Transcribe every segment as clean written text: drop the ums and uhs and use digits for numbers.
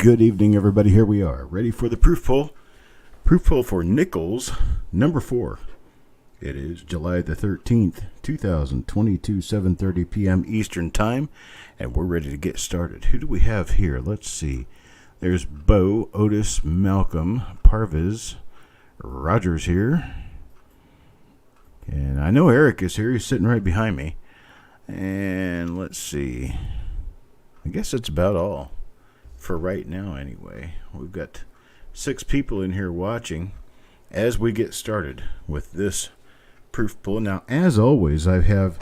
Good evening, everybody. Here we are, ready for the proof pull. Proof pull for nickels, number 4. It is July the 13th, 2022, 7:30 p.m. Eastern Time, and we're ready to get started. Who do we have here? Let's see. There's Bo, Otis, Malcolm, Parviz, Roger's here. And I know Eric is here. He's sitting right behind me. And let's see. I guess that's about all. For right now, anyway. We've got 6 people in here watching as we get started with this proof pull. Now, as always, I have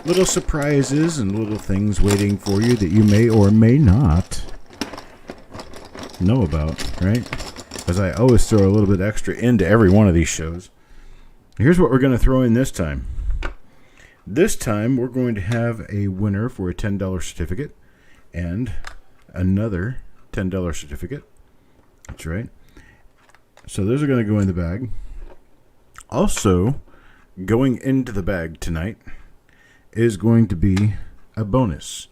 little surprises and little things waiting for you that you may or may not know about, right? Because I always throw a little bit extra into every one of these shows. Here's what we're going to throw in this time. This time, we're going to have a winner for a $10 certificate and another $10 certificate. That's right. So those are going to go in the bag. Also, going into the bag tonight is going to be a bonus.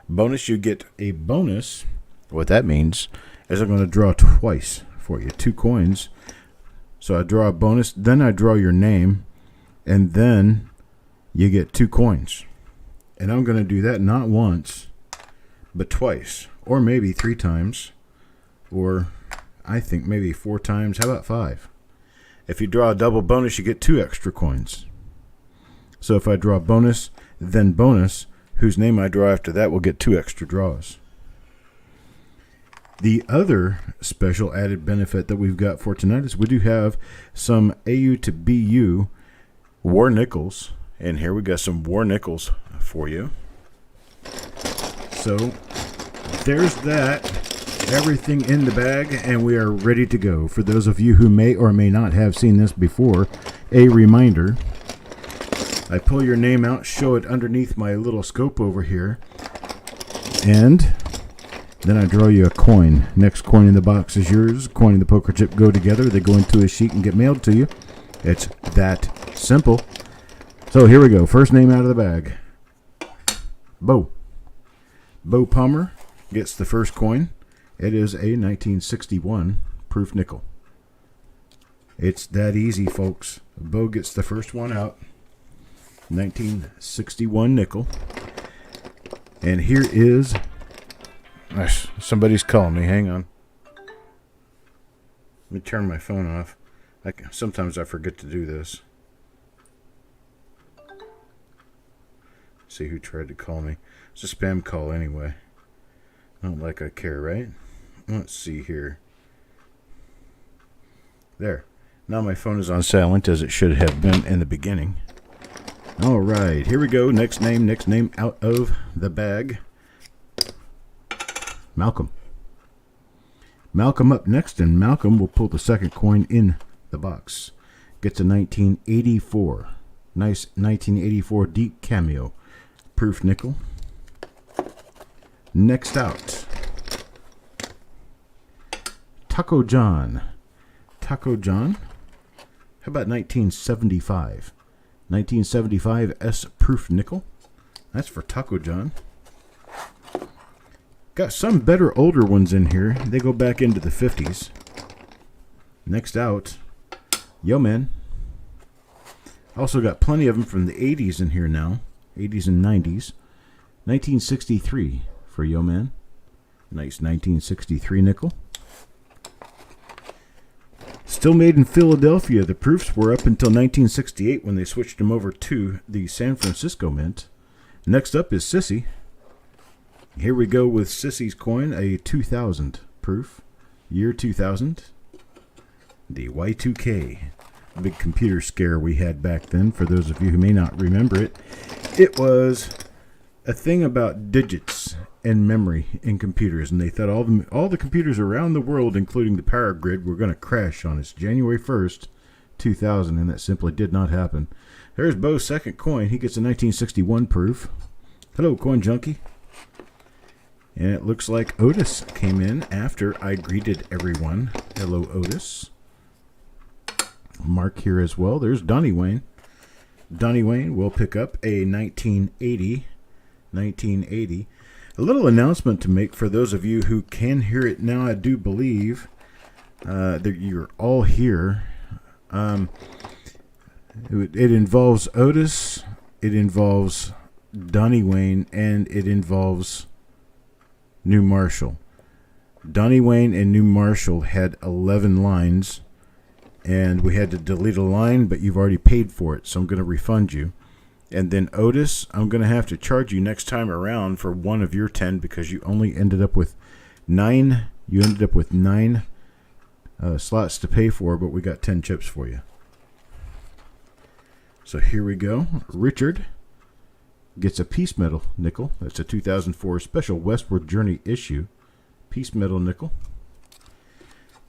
You get a bonus. What that means is I'm going to draw twice for you. 2 coins. So I draw a bonus, then I draw your name, and then you get 2 coins. And I'm going to do that not once, but twice. Or maybe 3 times, or I think maybe 4 times. How about 5? If you draw a double bonus, you get 2 extra coins. So if I draw bonus, then bonus, whose name I draw after that will get 2 extra draws. The other special added benefit that we've got for tonight is we do have some AU to BU war nickels. And here we got some war nickels for you. So there's that, everything in the bag, and we are ready to go. For those of you who may or may not have seen this before, a reminder. I pull your name out, show it underneath my little scope over here, and then I draw you a coin. Next coin in the box is yours. Coin and the poker chip go together. They go into a sheet and get mailed to you. It's that simple. So here we go. First name out of the bag. Bo. Bo Palmer gets the first coin. It is a 1961 proof nickel. It's that easy, folks. Bo gets the first one out. 1961 nickel. And here is... somebody's calling me. Hang on. Let me turn my phone off. Sometimes I forget to do this. See who tried to call me. It's a spam call anyway. Not like I care, right? Let's see here. There. Now my phone is on silent, as it should have been in the beginning. All right, here we go. Next name out of the bag. Malcolm. Malcolm up next, and Malcolm will pull the second coin in the box. Gets a 1984. Nice 1984 deep cameo. Proof nickel. Next out, Taco John. Taco John. How about 1975? 1975 S proof nickel. That's for Taco John. Got some better older ones in here. They go back into the 50s. Next out, Yo Man. Also got plenty of them from the 80s in here now. 80s and 90s. 1963 for Yo Man. Nice 1963 nickel. Still made in Philadelphia. The proofs were up until 1968 when they switched them over to the San Francisco Mint. Next up is Sissy. Here we go with Sissy's coin, a 2000 proof. Year 2000. The Y2K. Big computer scare we had back then. For those of you who may not remember it, it was a thing about digits and memory in computers, and they thought all the computers around the world, including the power grid, were going to crash on us January 1st, 2000, and that simply did not happen. There's Bo's second coin. He gets a 1961 proof. Hello, Coin Junkie. And it looks like Otis came in after I greeted everyone. Hello, Otis. Mark here as well. There's Donnie Wayne. Donnie Wayne will pick up a 1980. A little announcement to make for those of you who can hear it now. I do believe that you're all here. It involves Otis, it involves Donnie Wayne, and it involves New Marshall. Donnie Wayne and New Marshall had 11 lines, and we had to delete a line, but you've already paid for it, so I'm going to refund you. And then Otis, I'm going to have to charge you next time around for one of your 10 because you only ended up with 9. You ended up with 9 slots to pay for, but we got 10 chips for you. So here we go. Richard gets a Peace Medal nickel. That's a 2004 Special Westward Journey issue. Peace Medal nickel.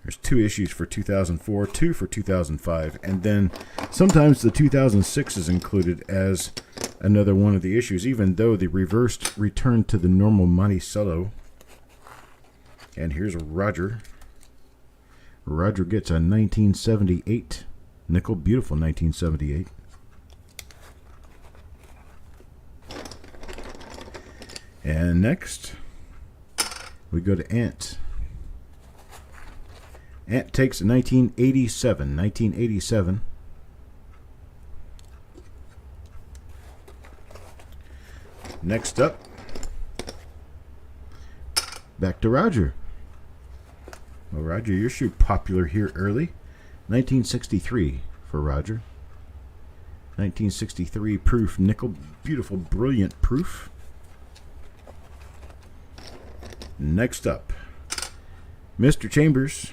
There's 2 issues for 2004, 2 for 2005, and then sometimes the 2006 is included as another one of the issues, even though the reversed returned to the normal Monticello. And here's Roger. Roger gets a 1978 nickel. Beautiful 1978. And next, we go to Ant. Ant takes a 1987. 1987. Next up, back to Roger. Well, Roger, your shoe popular here early. 1963 for Roger. 1963 proof nickel. Beautiful, brilliant proof. Next up, Mr. Chambers.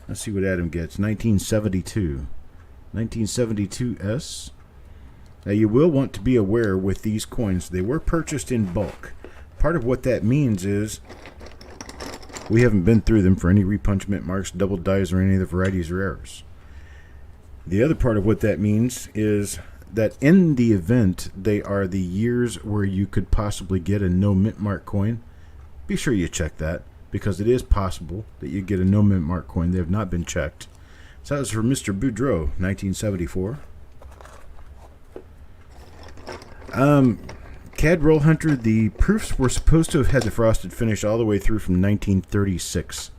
Let's see what Adam gets. 1972. 1972S. Now you will want to be aware with these coins, they were purchased in bulk. Part of what that means is we haven't been through them for any repunchment marks, double dies, or any of the varieties or errors. The other part of what that means is that in the event they are the years where you could possibly get a no mint mark coin, be sure you check that, because it is possible that you get a no mint mark coin. They have not been checked. So that was for Mr. Boudreau, 1974. Cad Roll Hunter, the proofs were supposed to have had the frosted finish all the way through from 1936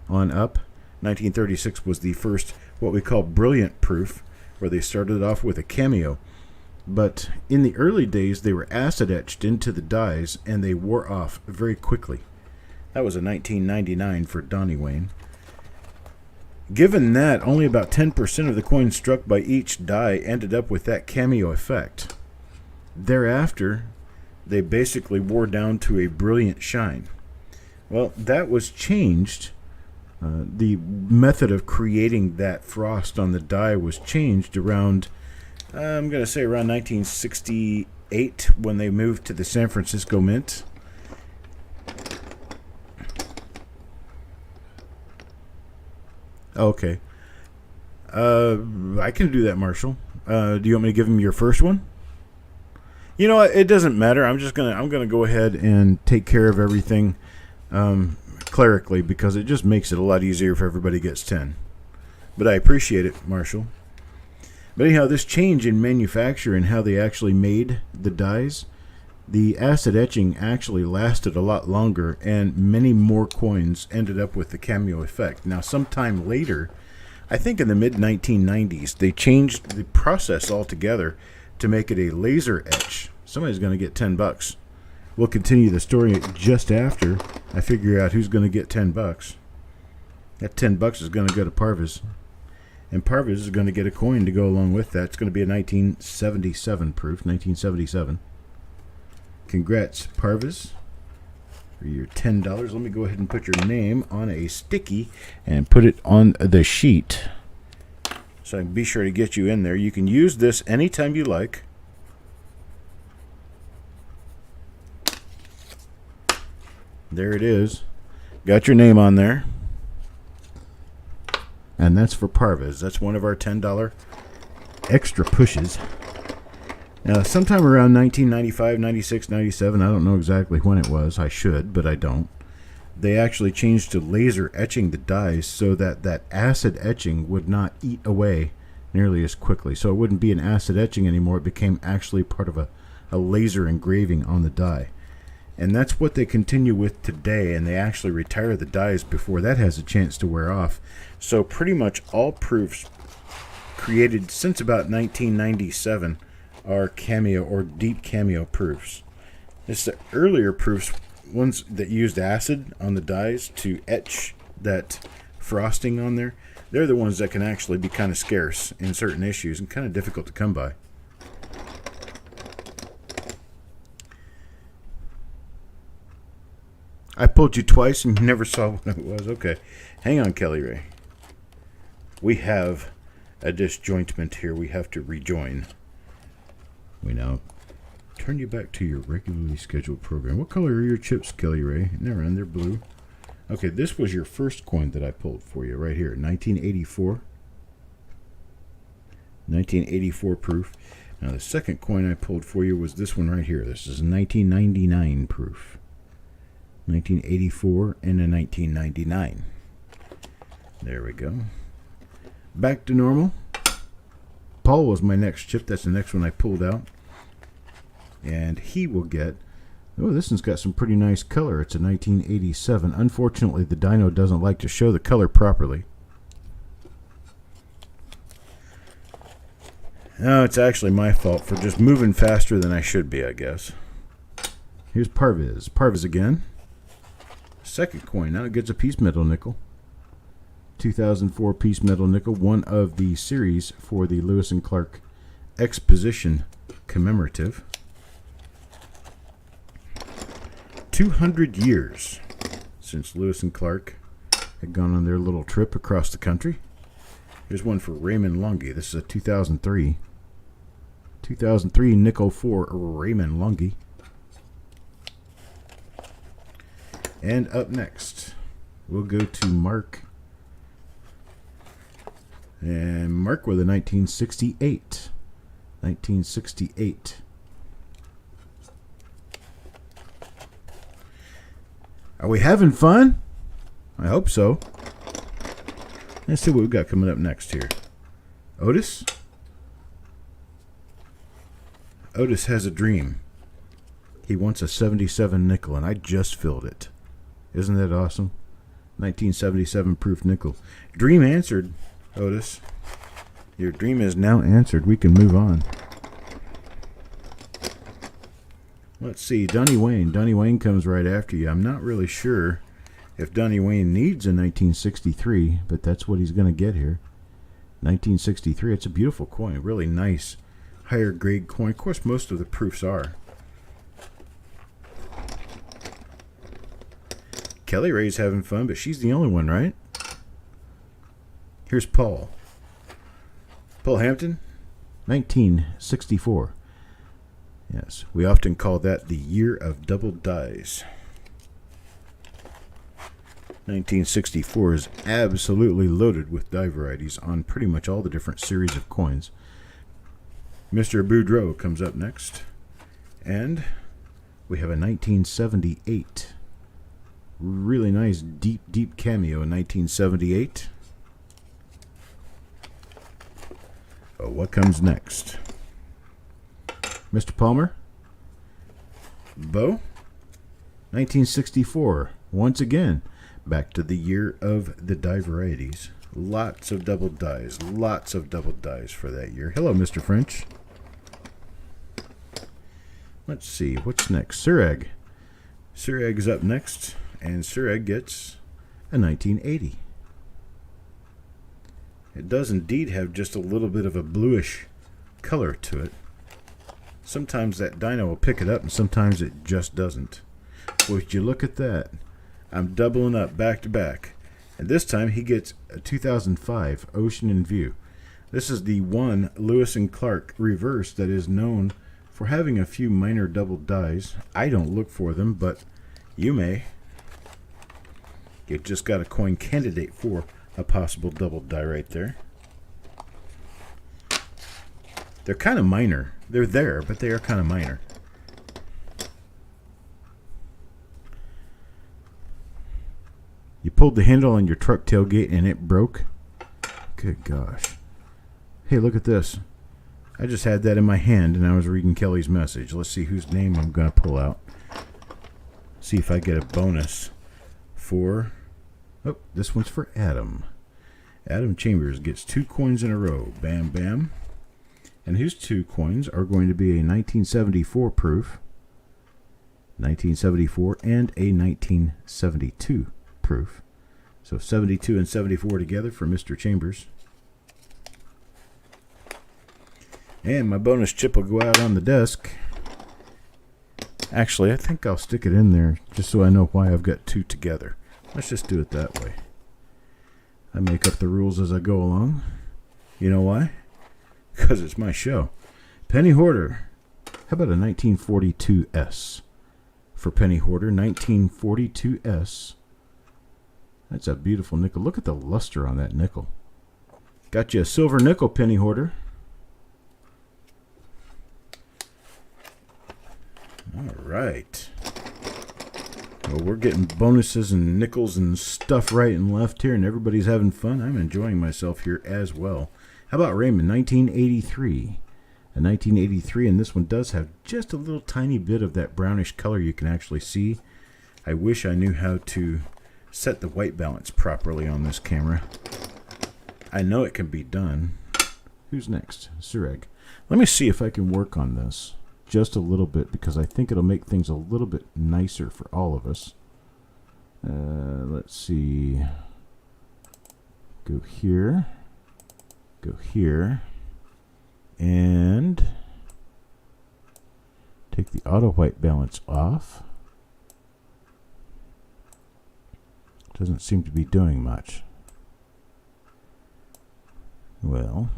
on up. 1936 was the first, what we call brilliant proof, where they started off with a cameo. But in the early days, they were acid etched into the dies, and they wore off very quickly. That was a 1999 for Donnie Wayne. Given that, only about 10% of the coins struck by each die ended up with that cameo effect. Thereafter, they basically wore down to a brilliant shine. Well, that was changed. The method of creating that frost on the die was changed around, I'm going to say around 1968, when they moved to the San Francisco Mint. Okay. I can do that, Marshall. Do you want me to give him your first one? You know what? It doesn't matter. I'm gonna go ahead and take care of everything clerically, because it just makes it a lot easier if everybody gets 10. But I appreciate it, Marshall. But anyhow, this change in manufacture and how they actually made the dies, the acid etching actually lasted a lot longer, and many more coins ended up with the cameo effect. Now, sometime later, I think in the mid-1990s, they changed the process altogether to make it a laser etch. Somebody's going to get $10. We'll continue the story just after I figure out who's going to get $10. That $10 is going to go to Parvis. And Parvis is going to get a coin to go along with that. It's going to be a 1977 proof, 1977. Congrats, Parvis, for your $10. Let me go ahead and put your name on a sticky and put it on the sheet, so I can be sure to get you in there. You can use this anytime you like. There it is. Got your name on there. And that's for Parvis. That's one of our $10 extra pushes. Now, sometime around 1995, 96, 97, I don't know exactly when it was. I should, but I don't. They actually changed to laser etching the dies so that that acid etching would not eat away nearly as quickly. So it wouldn't be an acid etching anymore. It became actually part of a laser engraving on the die. And that's what they continue with today, and they actually retire the dies before that has a chance to wear off. So pretty much all proofs created since about 1997 are cameo or deep cameo proofs. It's the earlier proofs, ones that used acid on the dies to etch that frosting on there. They're the ones that can actually be kind of scarce in certain issues and kind of difficult to come by. I pulled you twice and you never saw what it was. Okay. Hang on, Kelly Ray. We have a disjointment here. We have to rejoin. We now turn you back to your regularly scheduled program. What color are your chips, Kelly Ray? Never mind, they're blue. Okay, this was your first coin that I pulled for you right here. 1984. 1984 proof. Now the second coin I pulled for you was this one right here. This is 1999 proof. 1984 and a 1999. There we go. Back to normal. Paul was my next chip. That's the next one I pulled out. And he will get... Oh, this one's got some pretty nice color. It's a 1987. Unfortunately, the dyno doesn't like to show the color properly. No, it's actually my fault for just moving faster than I should be, I guess. Here's Parviz. Parviz again. Second coin. Now it gets a piece metal nickel. 2004 piece metal nickel. One of the series for the Lewis and Clark Exposition commemorative. 200 years since Lewis and Clark had gone on their little trip across the country. Here's one for Raymond Lungi. This is a 2003. 2003 nickel for Raymond Lungi. And up next, we'll go to Mark. And Mark with a 1968. 1968. Are we having fun? I hope so. Let's see what we've got coming up next here. Otis. Otis has a dream. He wants a 77 nickel, and I just filled it. Isn't that awesome? 1977 proof nickel. Dream answered, Otis. Your dream is now answered. We can move on. Let's see. Donnie Wayne. Donnie Wayne comes right after you. I'm not really sure if Donnie Wayne needs a 1963, but that's what he's going to get here. 1963. It's a beautiful coin. Really nice, higher grade coin. Of course, most of the proofs are. Kelly Ray's having fun, but she's the only one, right? Here's Paul. Paul Hampton, 1964. Yes, we often call that the year of double dies. 1964 is absolutely loaded with die varieties on pretty much all the different series of coins. Mr. Boudreaux comes up next. And we have a 1978. Really nice deep cameo in 1978. Oh, what comes next? Mr. Palmer. Bo. 1964. Once again, back to the year of the die varieties. Lots of double dies. Lots of double dies for that year. Hello, Mr. French. Let's see. What's next? Surag. Surag's up next. And Surag gets a 1980. It does indeed have just a little bit of a bluish color to it. Sometimes that dyno will pick it up and sometimes it just doesn't. Would you look at that? I'm doubling up back to back. And this time he gets a 2005 Ocean in View. This is the one Lewis and Clark reverse that is known for having a few minor double dies. I don't look for them, but you may. You just got a coin candidate for a possible double die right there. They're kind of minor. They're there, but they are kind of minor. You pulled the handle on your truck tailgate and it broke? Good gosh. Hey, look at this. I just had that in my hand and I was reading Kelly's message. Let's see whose name I'm going to pull out. See if I get a bonus for... Oh, this one's for Adam. Adam Chambers gets 2 coins in a row. Bam, bam. And his 2 coins are going to be a 1974 proof, 1974, and a 1972 proof. So 72 and 74 together for Mr. Chambers. And my bonus chip will go out on the desk. Actually, I think I'll stick it in there just so I know why I've got 2 together. Let's just do it that way. I make up the rules as I go along. You know why? Because it's my show. Penny Hoarder. How about a 1942S? For Penny Hoarder, 1942S. That's a beautiful nickel. Look at the luster on that nickel. Got you a silver nickel, Penny Hoarder. All right. Well, we're getting bonuses and nickels and stuff right and left here, and everybody's having fun. I'm enjoying myself here as well. How about Raymond, 1983? A 1983, and this one does have just a little tiny bit of that brownish color you can actually see. I wish I knew how to set the white balance properly on this camera. I know it can be done. Who's next? Sureg. Let me see if I can work on this just a little bit, because I think it'll make things a little bit nicer for all of us. Let's see. Go here. Go here. And take the auto white balance off. Doesn't seem to be doing much. Well,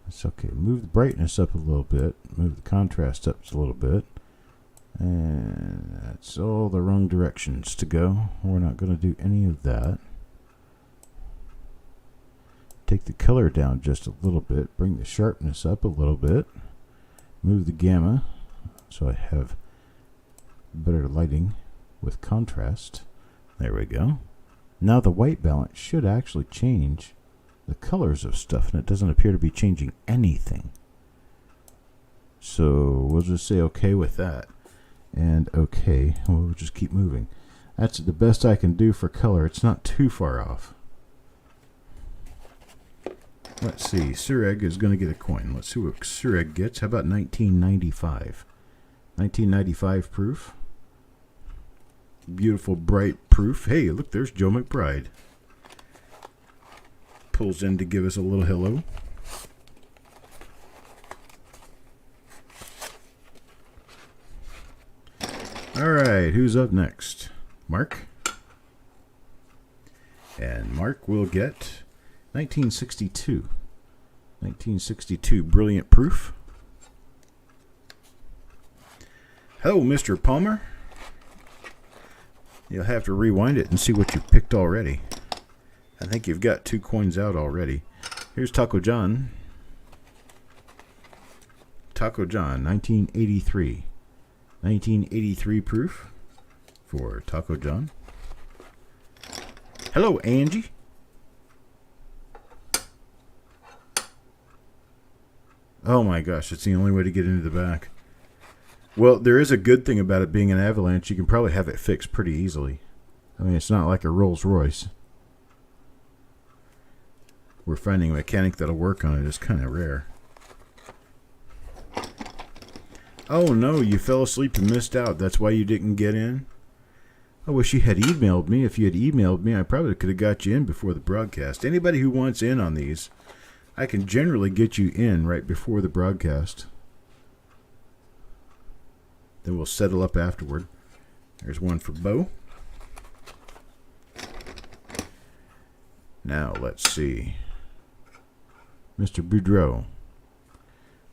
it's okay. Move the brightness up a little bit. Move the contrast up a little bit. And that's all the wrong directions to go. We're not going to do any of that. Take the color down just a little bit. Bring the sharpness up a little bit. Move the gamma so I have better lighting with contrast. There we go. Now the white balance should actually change the colors of stuff, and it doesn't appear to be changing anything. So we'll just say okay with that. And okay, we'll just keep moving. That's the best I can do for color. It's not too far off. Let's see, Sureg is going to get a coin. Let's see what Sureg gets. How about 1995? 1995 proof. Beautiful, bright proof. Hey, look, there's Joe McBride. Pulls in to give us a little hello. All right, who's up next? Mark? And Mark will get 1962. 1962 brilliant proof. Hello, Mr. Palmer. You'll have to rewind it and see what you picked already. I think you've got 2 coins out already. Here's Taco John. Taco John, 1983. 1983 proof for Taco John. Hello, Angie. Oh my gosh, it's the only way to get into the back. Well, there is a good thing about it being an avalanche. You can probably have it fixed pretty easily. I mean, it's not like a Rolls Royce. We're finding a mechanic that'll work on it is kind of rare. Oh no, you fell asleep and missed out. That's why you didn't get in? I wish you had emailed me. If you had emailed me, I probably could have got you in before the broadcast. Anybody who wants in on these, I can generally get you in right before the broadcast. Then we'll settle up afterward. There's one for Bo. Now, let's see. Mr. Boudreau.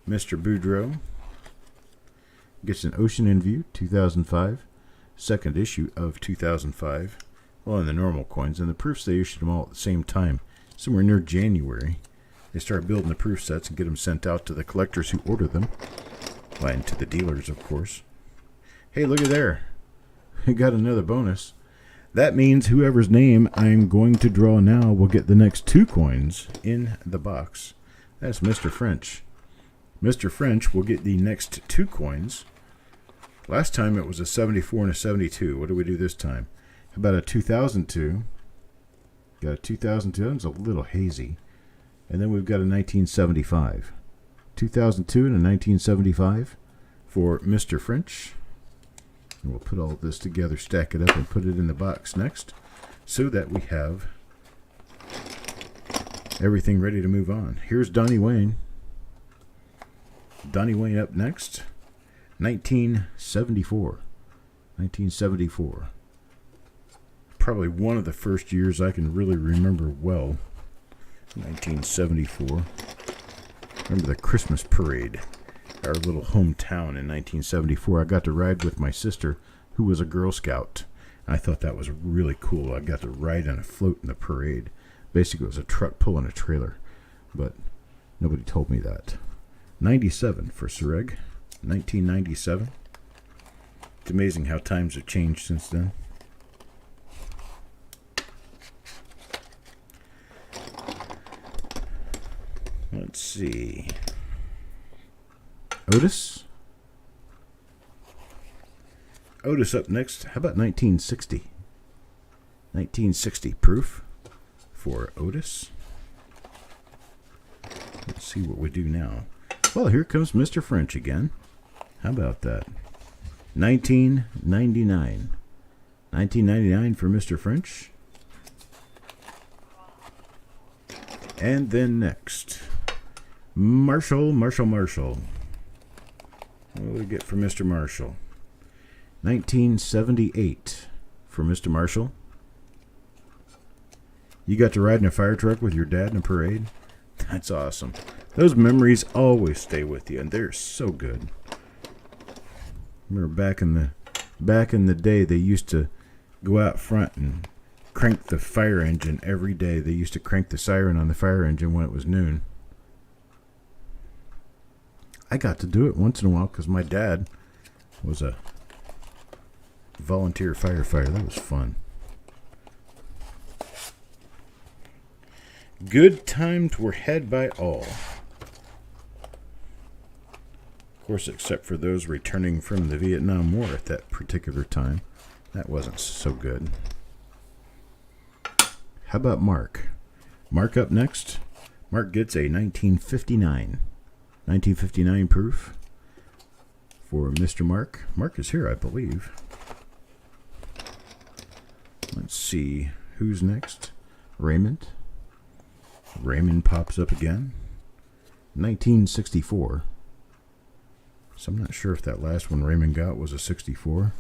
Mr. Boudreau gets an Ocean in View, 2005. Second issue of 2005. Well, in the normal coins. And the proofs, they issued them all at the same time. Somewhere near January. They start building the proof sets and get them sent out to the collectors who order them. Well, and to the dealers, of course. Hey, look at there. We got another bonus. That means whoever's name I'm going to draw now will get the next 2 coins in the box. That's Mr. French. Mr. French will get the next 2 coins Last time it was a 74 and a 72. What do we do this time? How about a 2002? Got a 2002. That was a little hazy. And then we've got a 1975. 2002 and a 1975 for Mr. French. And we'll put all this together, stack it up, and put it in the box next so that we have everything ready to move on. Here's Donnie Wayne. Donnie Wayne up next. 1974. 1974. Probably one of the first years I can really remember well. 1974. Remember the Christmas parade, our little hometown in 1974. I got to ride with my sister, who was a Girl Scout. I thought that was really cool. I got to ride on a float in the parade. Basically, it was a truck pulling a trailer, but nobody told me that. 97 for Sereg. 1997. It's amazing how times have changed since then. Let's see. Otis. Otis up next. How about 1960? 1960 proof for Otis. Let's see what we do now. Well, here comes Mr. French again. How about that? 1999. 1999 for Mr. French. And then next, Marshall. What do we get for Mr. Marshall? 1978 for Mr. Marshall. You got to ride in a fire truck with your dad in a parade? That's awesome. Those memories always stay with you, and they're so good. Remember back in the day, they used to go out front and crank the fire engine every day. They used to crank the siren on the fire engine when it was noon. I got to do it once in a while because my dad was a volunteer firefighter. That was fun. Good times were had by all. Of course, except for those returning from the Vietnam War at that particular time. That wasn't so good. How about Mark? Mark up next. Mark gets a 1959. 1959 proof for Mr. Mark. Mark is here, I believe. Let's see who's next. Raymond. Raymond pops up again. 1964. So I'm not sure if that last one Raymond got was a 64.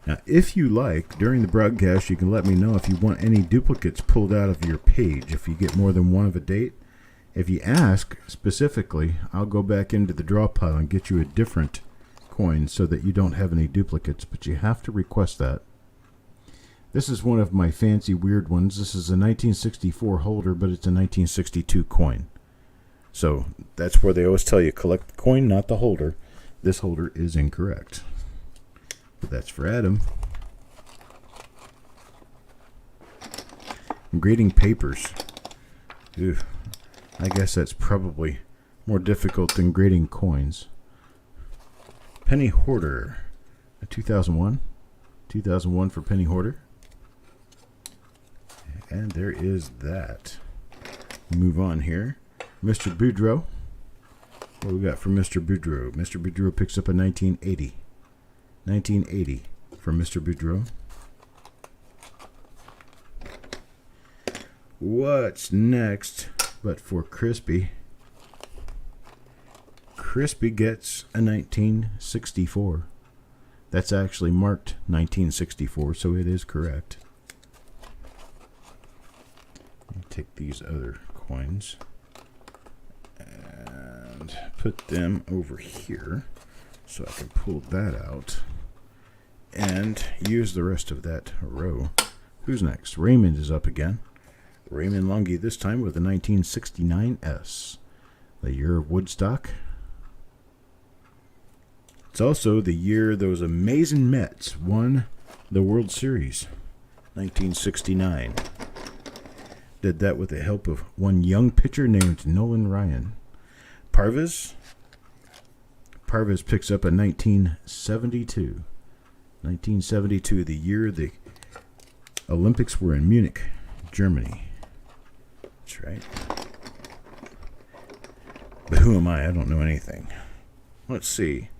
Now, if you like, during the broadcast, you can let me know if you want any duplicates pulled out of your page. If you get more than one of a date, if you ask specifically, I'll go back into the draw pile and get you a different coin so that you don't have any duplicates, but you have to request that. This is one of my fancy weird ones. This is a 1964 holder, but it's a 1962 coin. So that's where they always tell you, collect the coin, not the holder. This holder is incorrect. But that's for Adam. Grading papers. Ew. I guess that's probably more difficult than grading coins. Penny Hoarder. A 2001. 2001 for Penny Hoarder. And there is that. Move on here. Mr. Boudreaux. What we got for Mr. Boudreaux? Mr. Boudreaux picks up a 1980. 1980 for Mr. Boudreaux. What's next but for Crispy? Crispy gets a 1964. That's actually marked 1964, so it is correct. Let me take these other coins and put them over here so I can pull that out and use the rest of that row. Who's next? Raymond is up again. Raymond Longy this time with a 1969S. The year of Woodstock. It's also the year those amazing Mets won the World Series. 1969. Did that with the help of one young pitcher named Nolan Ryan. Parvis Parvis picks up a 1972. 1972, the year the Olympics were in Munich, Germany. That's right. But who am I? I don't know anything. Let's see.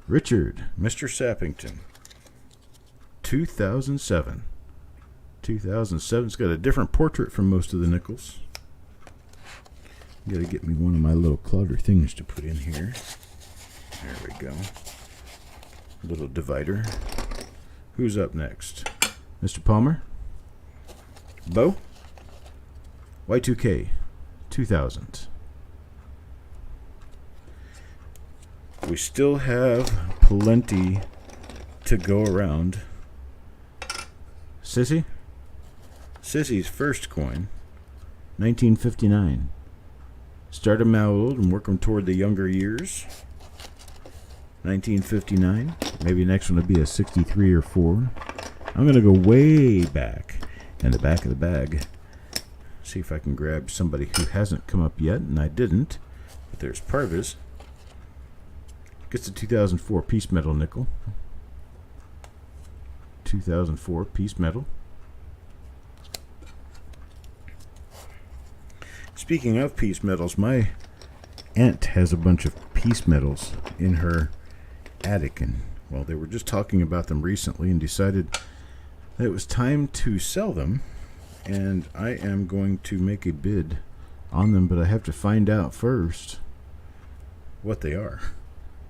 Richard, Mr. Sappington. 2007. 2007's got a different portrait from most of the nickels. Gotta get me one of my little clutter things to put in here. There we go. Little divider. Who's up next? Mr. Palmer? Bo? Y2K 2000. We still have plenty to go around. Sissy? Sissy's first coin, 1959. Start 'em out old and work 'em toward the younger years. 1959. Maybe next one will be a 63 or 4. I'm going to go way back in the back of the bag. See if I can grab somebody who hasn't come up yet, and I didn't. But there's Parvis. Gets the 2004 piece metal nickel. 2004 piece metal. Speaking of piece metals, my aunt has a bunch of piece metals in her attic, and well, they were just talking about them recently and decided that it was time to sell them, and I am going to make a bid on them, but I have to find out first what they are.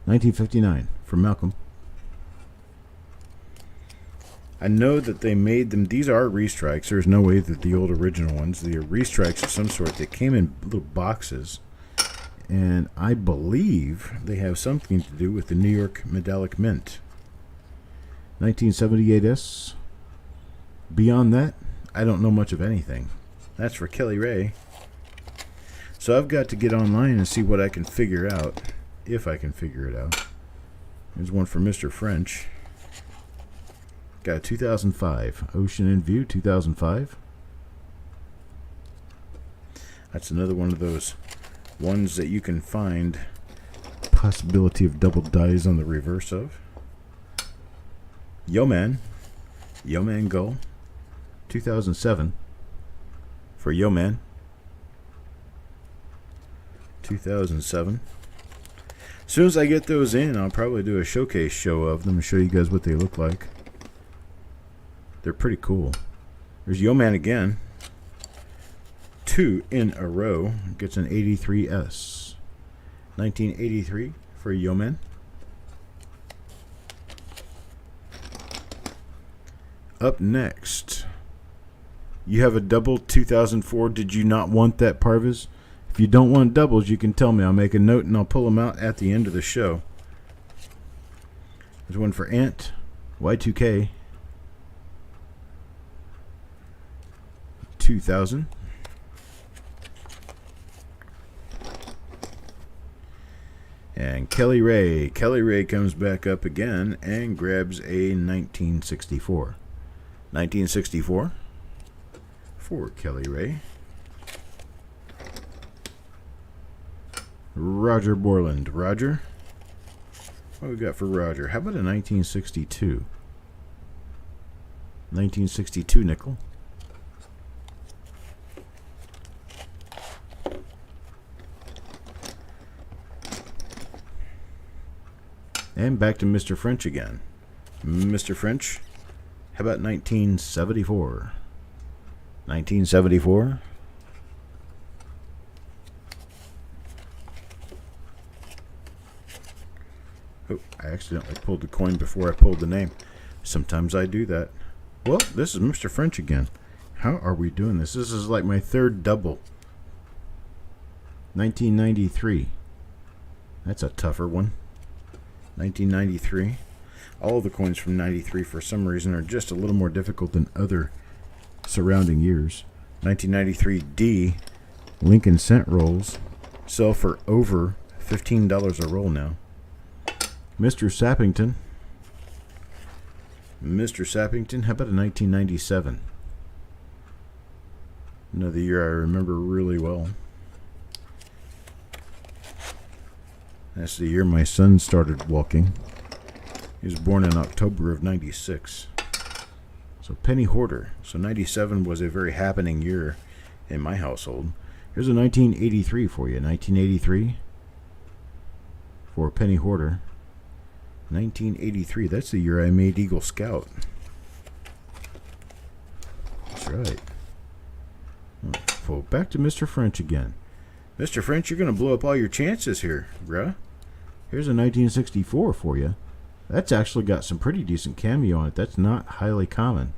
1959 from Malcolm. I know that they made them. These are restrikes. There's no way that the old original ones, the restrikes of some sort, they came in little boxes. And I believe they have something to do with the New York Metallic Mint. 1978S. Beyond that, I don't know much of anything. That's for Kelly Ray. So I've got to get online and see what I can figure out. If I can figure it out. There's one for Mr. French. Got a 2005. Ocean in View, 2005. That's another one of those ones that you can find possibility of double dies on the reverse of. Yo Man Gull, 2007 for Yo Man. 2007. As soon as I get those in, I'll probably do a showcase show of them and show you guys what they look like. They're pretty cool. There's Yo Man again. 2 in a row. Gets an 83S. 1983 for Yo Man. Up next, you have a double 2004. Did you not want that, Parvis? If you don't want doubles, you can tell me. I'll make a note and I'll pull them out at the end of the show. There's one for Ant, Y2K, 2000. And Kelly Ray. Kelly Ray comes back up again and grabs a 1964. 1964 for Kelly Ray. Roger Borland. Roger. What we got for Roger? How about a 1962? 1962 nickel. And back to Mr. French again. Mr. French. How about 1974? 1974. Oh, I accidentally pulled the coin before I pulled the name. Sometimes I do that. Well, this is Mr. French again. How are we doing this? This is like my third double. 1993. That's a tougher one. 1993. All of the coins from 93 for some reason are just a little more difficult than other surrounding years. 1993 D Lincoln cent rolls sell for over $15 a roll now. Mr. Sappington. Mr. Sappington, how about a 1997? Another year I remember really well. That's the year my son started walking. He was born in October of 96. So penny hoarder. So 97 was a very happening year in my household. Here's a 1983 for you. 1983 for a penny hoarder. 1983. That's the year I made Eagle Scout. That's right. Well, back to Mr. French again. Mr. French, you're going to blow up all your chances here, bruh. Here's a 1964 for you. That's actually got some pretty decent cameo on it. That's not highly common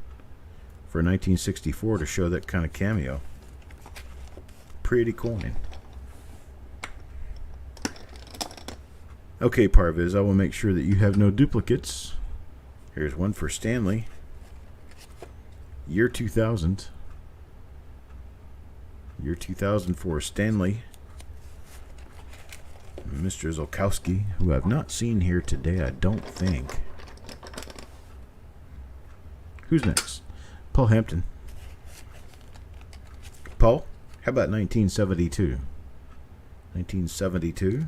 for 1964 to show that kind of cameo. Pretty coin. Okay, Parviz, I will make sure that you have no duplicates. Here's one for Stanley. Year 2000. Year 2000 for Stanley. Mr. Zolkowski, who I've not seen here today, I don't think. Who's next? Paul Hampton. Paul, how about 1972? 1972.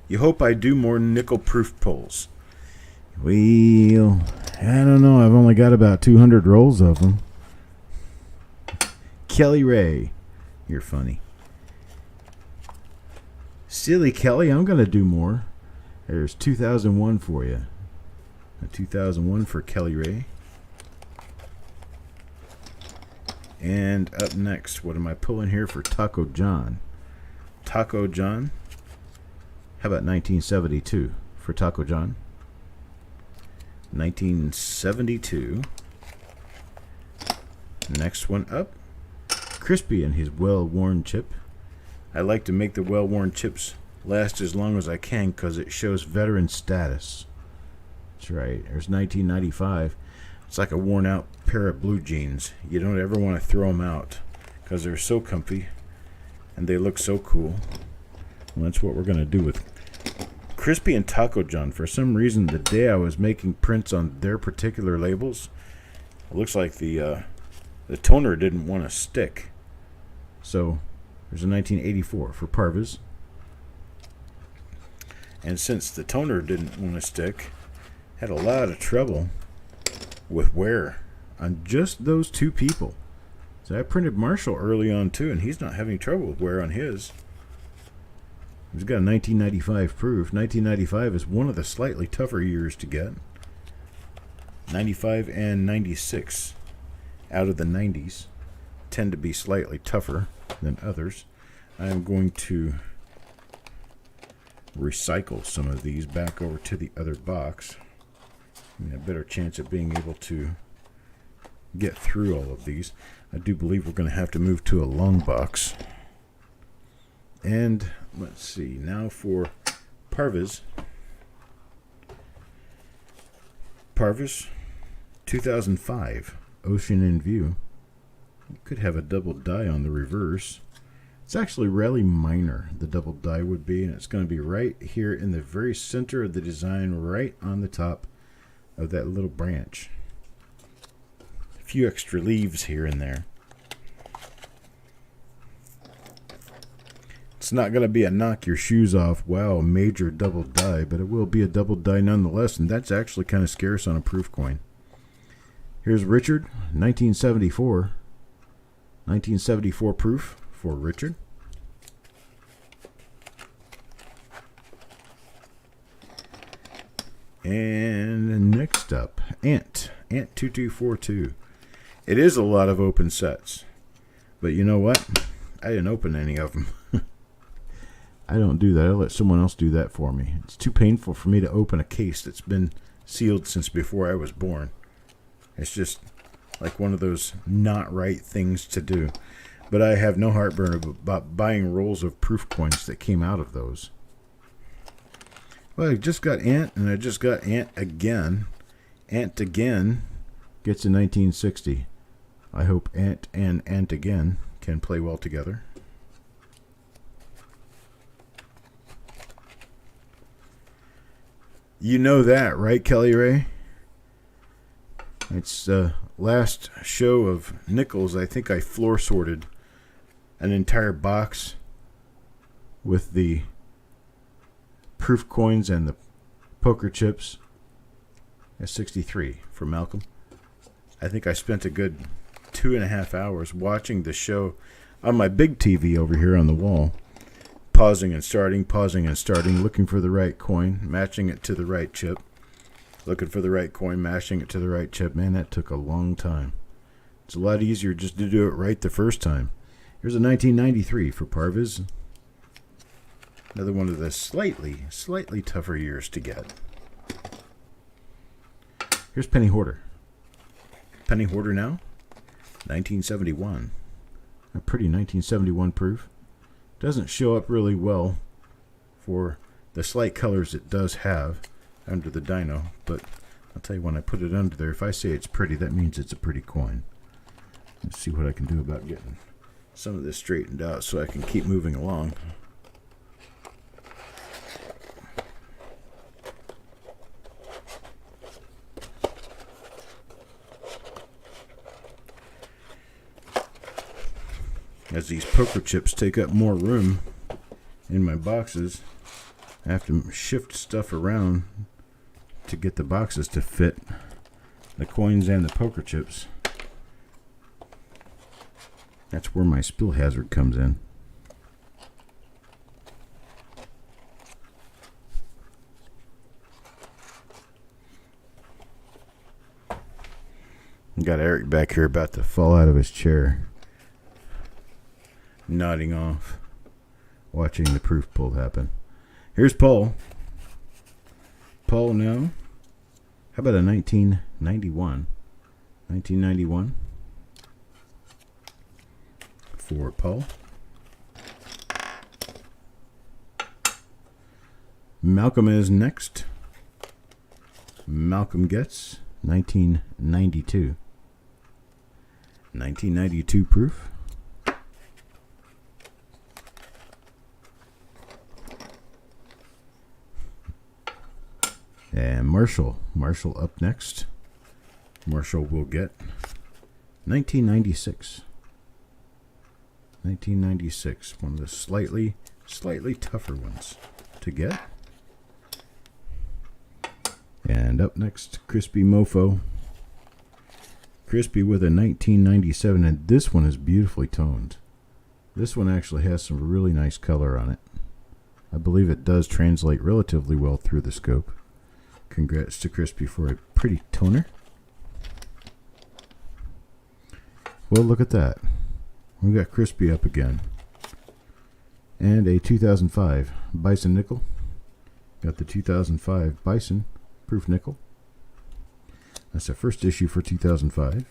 You hope I do more nickel-proof pulls. Well, I don't know. I've only got about 200 rolls of them. Kelly Ray. You're funny. Silly Kelly, I'm going to do more. There's 2001 for you. A 2001 for Kelly Ray. And up next, what am I pulling here for Taco John? Taco John. How about 1972 for Taco John? 1972. Next one up. Crispy and his well-worn chip. I like to make the well-worn chips last as long as I can because it shows veteran status. That's right. There's 1995. It's like a worn-out pair of blue jeans. You don't ever want to throw them out because they're so comfy and they look so cool. Well, that's what we're going to do with Crispy and Taco John. For some reason, the day I was making prints on their particular labels, it looks like the toner didn't want to stick. So there's a 1984 for Parviz. And since the toner didn't want to stick, had a lot of trouble with wear on just those two people. So I printed Marshall early on too, and he's not having trouble with wear on his. He's got a 1995 proof. 1995 is one of the slightly tougher years to get. 95 and 96 out of the 90s tend to be slightly tougher than others. I am going to recycle some of these back over to the other box. A better chance of being able to get through all of these. I do believe we're going to have to move to a long box. And let's see, now for Parviz. Parviz, 2005, Ocean in View. You could have a double die on the reverse. It's actually really minor, the double die would be, and it's going to be right here in the very center of the design, right on the top of that little branch. A few extra leaves here and there. It's not going to be a knock your shoes off, wow, major double die, but it will be a double die nonetheless, and that's actually kind of scarce on a proof coin. Here's Richard, 1974. 1974 proof for Richard. And next up, Ant 2242. It is a lot of open sets, but you know what? I didn't open any of them. I don't do that. I let someone else do that for me. It's too painful for me to open a case that's been sealed since before I was born. It's just like one of those not right things to do. But I have no heartburn about buying rolls of proof coins that came out of those. Well, I just got Ant, and I just got Ant again. Ant again gets a 1960. I hope Ant and Ant again can play well together. You know that, right, Kelly Ray? It's last show of Nickels. I think I floor sorted an entire box with the proof coins and the poker chips. At 63 for Malcolm. I think I spent a good 2.5 hours watching the show on my big TV over here on the wall. Pausing and starting, looking for the right coin, matching it to the right chip. Looking for the right coin, matching it to the right chip. Man, that took a long time. It's a lot easier just to do it right the first time. Here's a 1993 for Parviz. Another one of the slightly tougher years to get. Here's Penny Hoarder. Penny Hoarder now, 1971. A pretty 1971 proof. Doesn't show up really well for the slight colors it does have under the dyno, but I'll tell you when I put it under there, if I say it's pretty, that means it's a pretty coin. Let's see what I can do about getting some of this straightened out so I can keep moving along. As these poker chips take up more room in my boxes, I have to shift stuff around to get the boxes to fit the coins and the poker chips. That's where my spill hazard comes in. Got Eric back here about to fall out of his chair, nodding off, watching the proof pull happen. Here's Paul. Paul now. How about a 1991? 1991 for Paul. Malcolm is next. Malcolm gets 1992. 1992 proof. And Marshall up next. Marshall will get 1996. 1996, one of the slightly tougher ones to get. And up next, Crispy Mofo. Crispy with a 1997, and this one is beautifully toned. This one actually has some really nice color on it. I believe it does translate relatively well through the scope. Congrats to Crispy for a pretty toner. Well, look at that. We got Crispy up again. And a 2005 Bison nickel. Got the 2005 Bison proof nickel. That's the first issue for 2005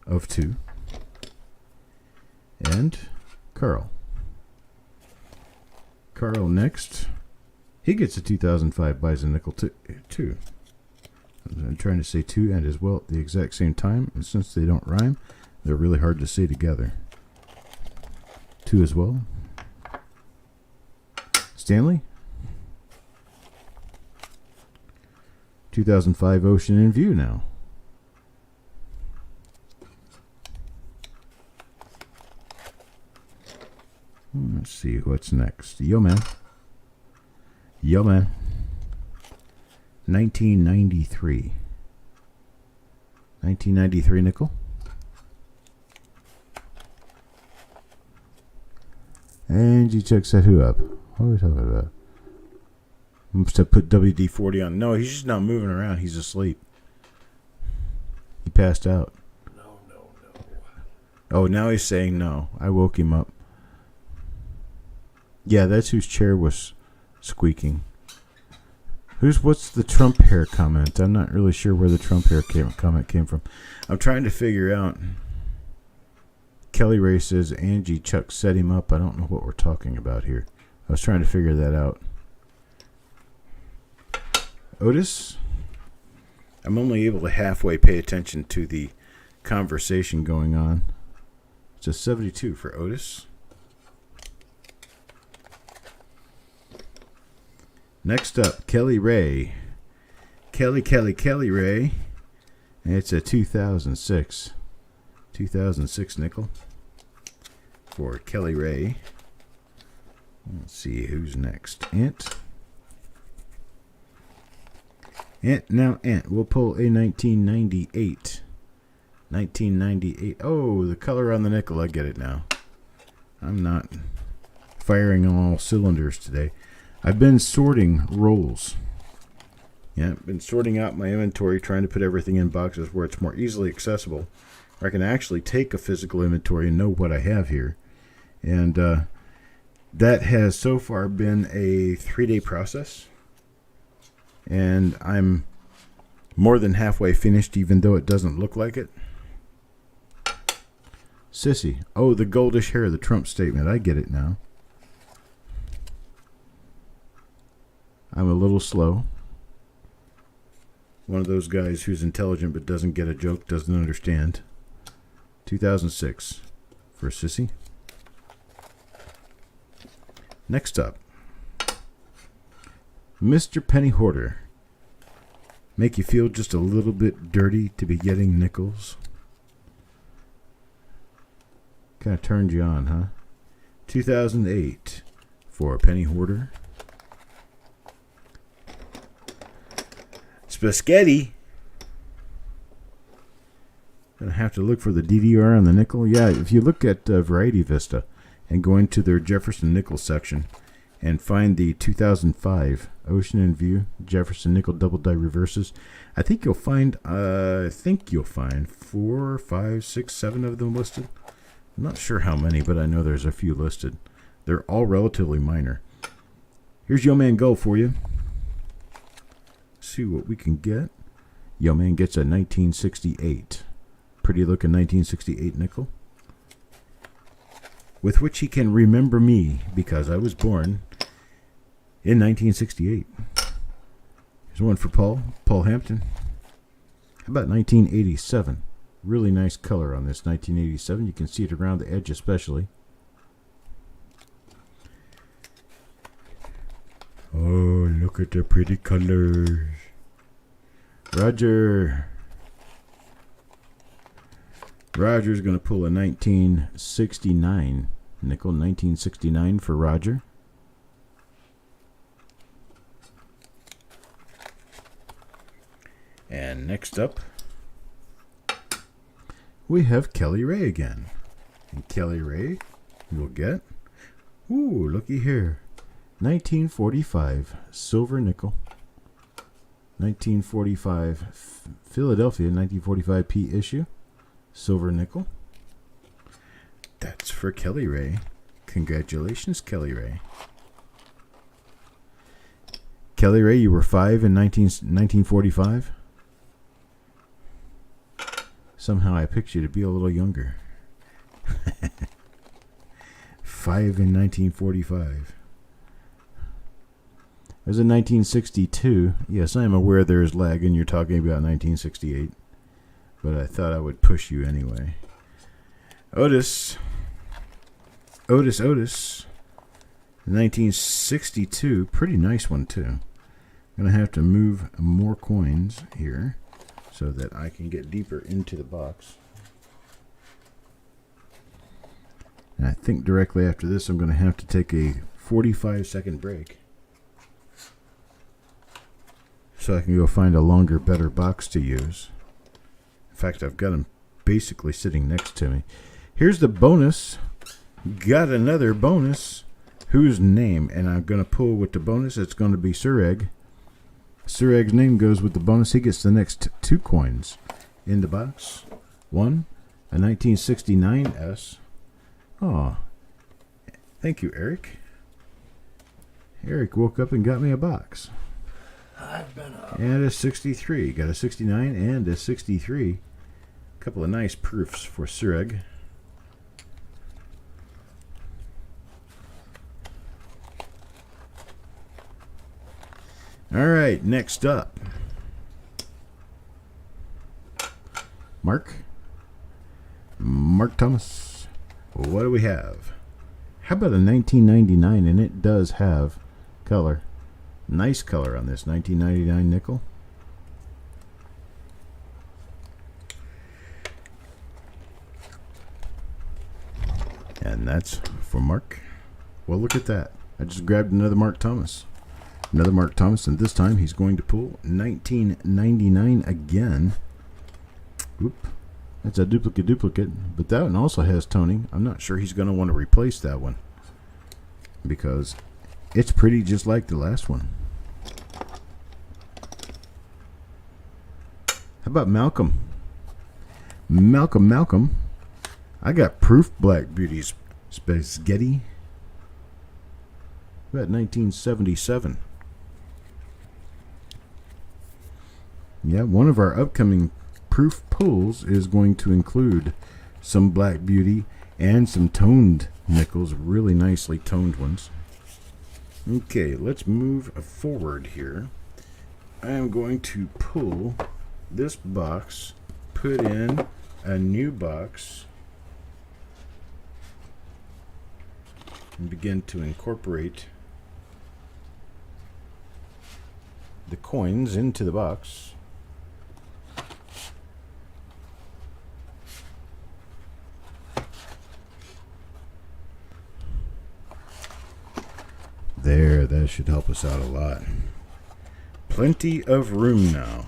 of 2. And Carl. Carl next. He gets a 2005 Bison nickel too. I'm trying to say 2 and as well at the exact same time, and since they don't rhyme, they're really hard to say together. 2 as well. Stanley. 2005 Ocean in View now. Let's see what's next. Yo man. 1993. 1993 nickel. And you Chuck set who up? What are we talking about? Must have put WD-40 on. No, he's just not moving around. He's asleep. He passed out. No. Oh, now he's saying no. I woke him up. Yeah, that's whose chair was squeaking. What's the Trump hair comment? I'm not really sure where the Trump hair comment came from. I'm trying to figure out. Kelly Ray says Angie Chuck set him up. I don't know what we're talking about here. I was trying to figure that out. Otis, I'm only able to halfway pay attention to the conversation going on. It's a 72 for Otis. Next up, Kelly Ray. Kelly Ray. And it's a 2006 nickel for Kelly Ray. Let's see who's next. Ant. Ant. We'll pull a 1998. 1998. Oh, the color on the nickel. I get it now. I'm not firing on all cylinders today. I've been sorting rolls. Yeah, I've been sorting out my inventory, trying to put everything in boxes where it's more easily accessible. Where I can actually take a physical inventory and know what I have here. And that has so far been a 3-day process. And I'm more than halfway finished, even though it doesn't look like it. Sissy. Oh, the goldish hair, the Trump statement. I get it now. I'm a little slow. One of those guys who's intelligent but doesn't get a joke, doesn't understand. 2006 for Sissy. Next up, Mr. Penny Hoarder. Make you feel just a little bit dirty to be getting nickels? Kind of turned you on, huh? 2008 for Penny Hoarder. Spaghetti. Gonna have to look for the DDR on the nickel. Yeah, if you look at Variety Vista and go into their Jefferson Nickel section and find the 2005 Ocean and View Jefferson Nickel double die reverses, I think you'll find 4, 5, 6, 7 of them listed. I'm not sure how many, but I know there's a few listed. They're all relatively minor. Here's Yo Man Go for you. See what we can get. Yo Man gets a 1968. Pretty looking 1968 nickel. With which he can remember me because I was born in 1968. Here's one for Paul Hampton. How about 1987? Really nice color on this 1987. You can see it around the edge especially. Oh, look at the pretty colors. Roger's going to pull a 1969 nickel. 1969 for Roger. And next up, we have Kelly Ray again. And Kelly Ray will get, ooh, looky here, 1945 silver nickel. 1945 Philadelphia 1945 P issue silver nickel. That's for Kelly Ray. Congratulations, Kelly Ray. Kelly Ray, you were 5 in 1945. Somehow I picked you to be a little younger. 5 in 1945. It was in 1962. Yes, I am aware there is lag and you're talking about 1968. But I thought I would push you anyway. Otis. 1962. Pretty nice one, too. I'm going to have to move more coins here so that I can get deeper into the box. And I think directly after this I'm going to have to take a 45-second break so I can go find a longer, better box to use. In fact, I've got them basically sitting next to me. Here's the bonus. Got another bonus. Whose name? And I'm going to pull with the bonus. It's going to be Sureg. Sureg's name goes with the bonus. He gets the next 2 coins in the box. One, a 1969 S. Oh, thank you, Eric. Eric woke up and got me a box. I've been up. And a 63. Got a 69 and a 63. Couple of nice proofs for Sureg. All right, next up. Mark Thomas. What do we have? How about a 1999? And it does have color. Nice color on this 1999 nickel. And that's for Mark. Well, look at that. I just grabbed another Mark Thomas. Another Mark Thomas, and this time he's going to pull 1999 again. Oop. That's a duplicate, but that one also has toning. I'm not sure he's going to want to replace that one because it's pretty just like the last one. How about Malcolm? Malcolm. I got proof Black Beauties spaghetti. About 1977. Yeah, one of our upcoming proof pulls is going to include some Black Beauty and some toned nickels, really nicely toned ones. Okay, let's move forward here. I am going to pull this box, put in a new box, and begin to incorporate the coins into the box. There, that should help us out a lot. Plenty of room now.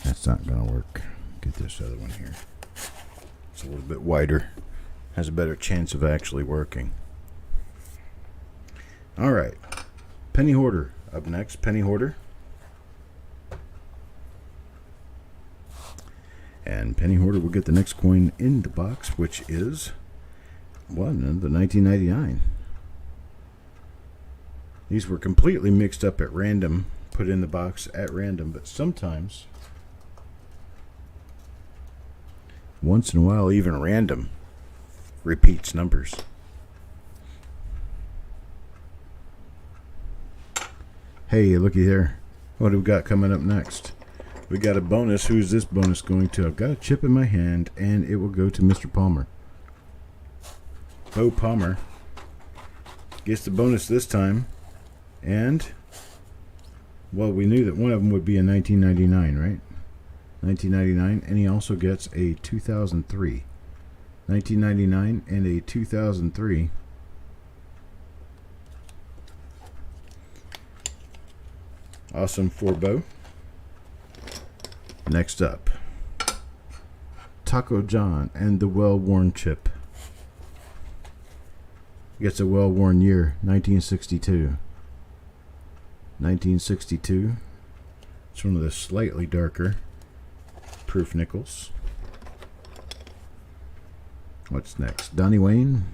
That's not going to work. Get this other one here. It's a little bit wider. Has a better chance of actually working. Alright. Penny Hoarder up next. Penny Hoarder. And Penny Hoarder will get the next coin in the box, which is the 1999. These were completely mixed up at random, put in the box at random, but sometimes, once in a while, even random repeats numbers. Hey, looky there. What do we got coming up next? We got a bonus. Who's this bonus going to? I've got a chip in my hand, and it will go to Mr. Palmer. Bo Palmer gets the bonus this time, and, well, we knew that one of them would be a 1999, right? 1999, and he also gets a 2003. 1999 and a 2003. Awesome for Bo. Next up, Taco John and the well-worn chip. Gets a well-worn year, 1962. 1962. It's one of the slightly darker proof nickels. What's next? Donnie Wayne.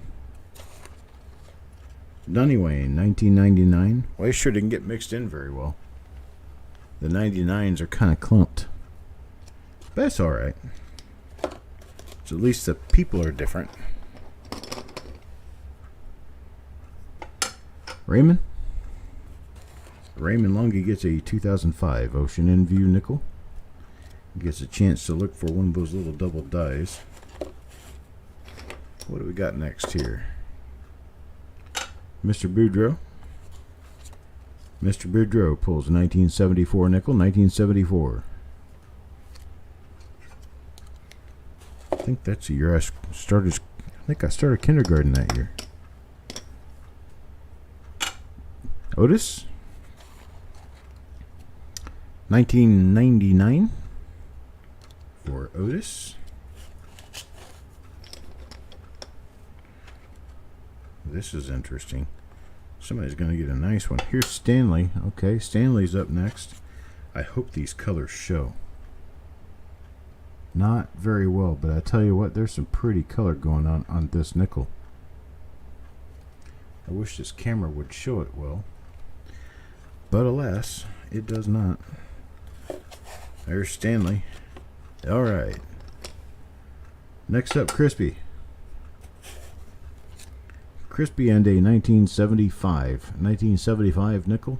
Donnie Wayne, 1999. Well, he sure didn't get mixed in very well. The 99s are kind of clumped. But that's alright. So at least the people are different. Raymond Longy gets a 2005 Ocean In View nickel. He gets a chance to look for one of those little double dies. What do we got next here? Mr. Boudreaux. Mr. Boudreaux pulls a 1974 nickel, 1974. I think that's the year I started. I think I started kindergarten that year. Otis. 1999 for Otis. This is interesting. Somebody's going to get a nice one. Here's Stanley. Okay, Stanley's up next. I hope these colors show. Not very well, but I tell you what, there's some pretty color going on this nickel. I wish this camera would show it well. But alas, it does not. There's Stanley. Alright. Next up, Crispy. Crispy and a 1975 nickel.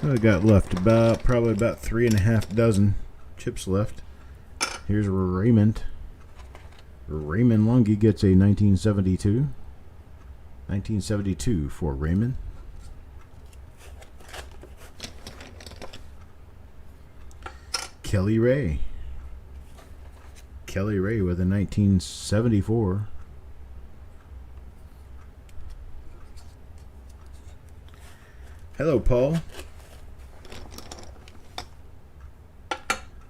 What I got left? Probably about 3.5 dozen chips left. Here's Raymond. Raymond Longy gets a 1972. 1972 for Raymond. Kelly Ray. Kelly Ray with a 1974. Hello, Paul.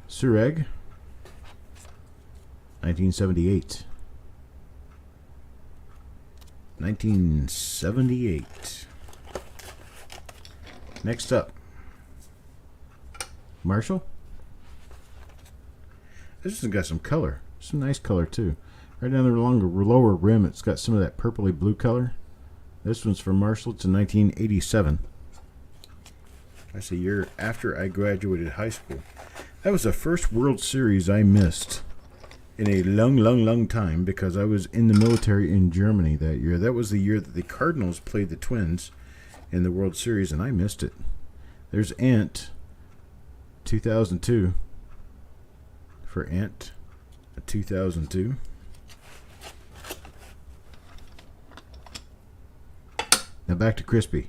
Sureg. 1978. 1978. Next up, Marshall. This has got some color. Some nice color too. Right down there along the lower rim, it's got some of that purpley blue color. This one's from Marshall. It's a 1987. That's a year after I graduated high school. That was the first World Series I missed in a long time because I was in the military in Germany that year. That was the year that the Cardinals played the Twins in the World Series, and I missed it. There's Ant, 2002. For Ant, a 2002. Now back to Crispy.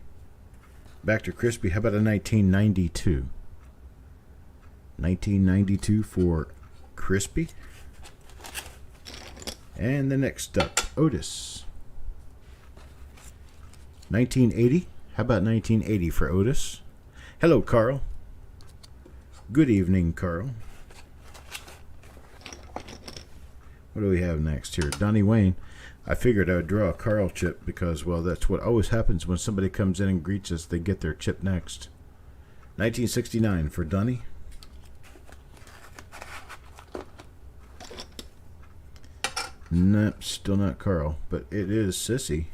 Back to Crispy. How about a 1992? 1992 for Crispy. And the next up, Otis. 1980. How about 1980 for Otis? Hello, Carl. Good evening, Carl. What do we have next here? Donnie Wayne. I figured I would draw a Carl chip because, well, that's what always happens when somebody comes in and greets us. They get their chip next. 1969 for Donnie. Nope, still not Carl, but it is Sissy.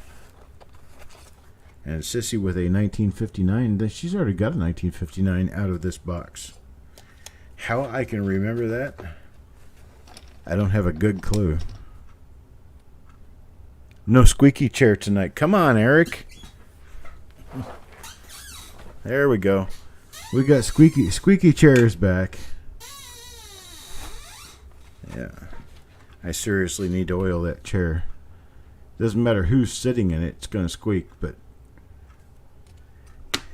And Sissy with a 1959. She's already got a 1959 out of this box. How I can remember that, I don't have a good clue. No squeaky chair tonight. Come on, Eric. There we go. We got squeaky chairs back. Yeah. I seriously need to oil that chair. Doesn't matter who's sitting in it, it's going to squeak, but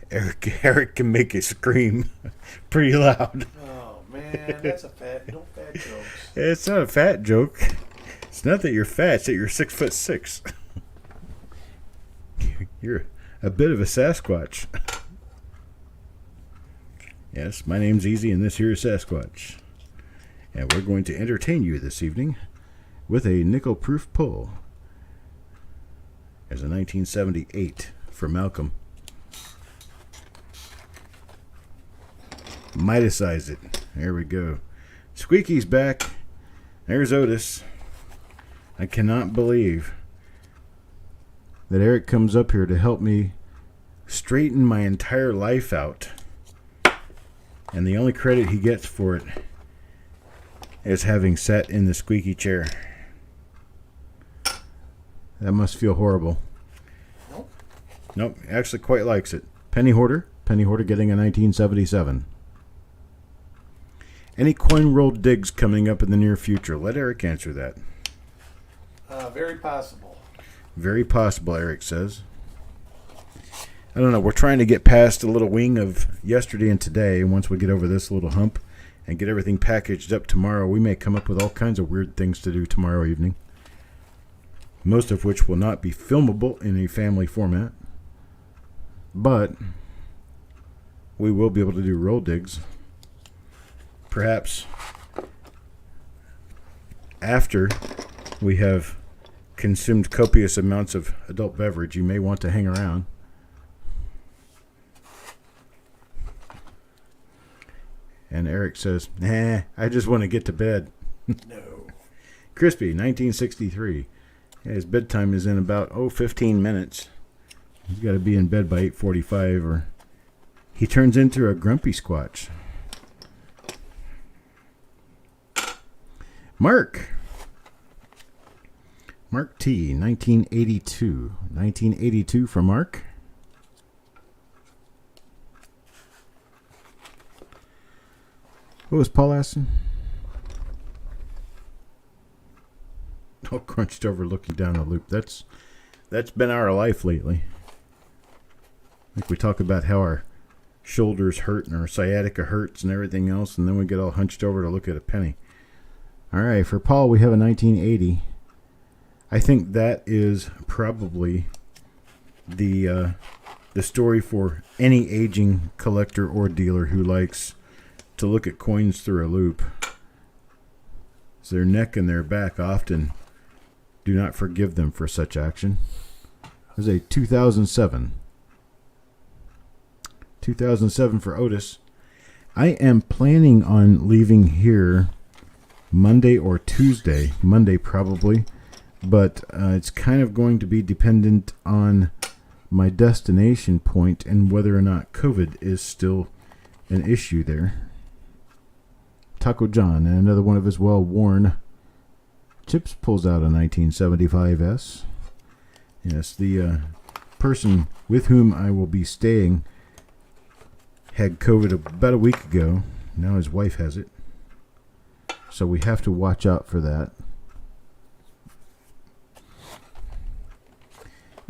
Eric can make it scream pretty loud. Oh man, that's a fat. No fat jokes. It's not a fat joke. It's not that you're fat. It's that you're 6'6". You're a bit of a Sasquatch. Yes, my name's Easy, and this here is Sasquatch, and we're going to entertain you this evening with a nickel-proof pull. There's a 1978 for Malcolm. Midasize it. There we go. Squeaky's back. There's Otis. I cannot believe that Eric comes up here to help me straighten my entire life out. And the only credit he gets for it is having sat in the squeaky chair. That must feel horrible. Nope, he actually quite likes it. Penny Hoarder. Penny Hoarder getting a 1977. Any coin roll digs coming up in the near future? Let Eric answer that. Very possible. Very possible, Eric says. I don't know. We're trying to get past a little wing of yesterday and today. And once we get over this little hump and get everything packaged up tomorrow, we may come up with all kinds of weird things to do tomorrow evening. Most of which will not be filmable in a family format. But we will be able to do roll digs. Perhaps after we have consumed copious amounts of adult beverage, you may want to hang around. And Eric says, nah, I just want to get to bed. No. Crispy, 1963. Yeah, his bedtime is in about, 15 minutes. He's got to be in bed by 8:45 or he turns into a grumpy squatch. Mark T, 1982. 1982 for Mark. What was Paul asking? Oh, crunched over looking down the loop. That's been our life lately. I think we talk about how our shoulders hurt and our sciatica hurts and everything else, and then we get all hunched over to look at a penny. All right, for Paul, we have a 1980. I think that is probably the story for any aging collector or dealer who likes to look at coins through a loop. Their neck and their back often do not forgive them for such action. There's a 2007. 2007 for Otis. I am planning on leaving here Monday or Tuesday. Monday probably. But it's kind of going to be dependent on my destination point and whether or not COVID is still an issue there. Taco John, and another one of his well-worn chips, pulls out a 1975S. Yes, the person with whom I will be staying had COVID about a week ago. Now his wife has it. So we have to watch out for that.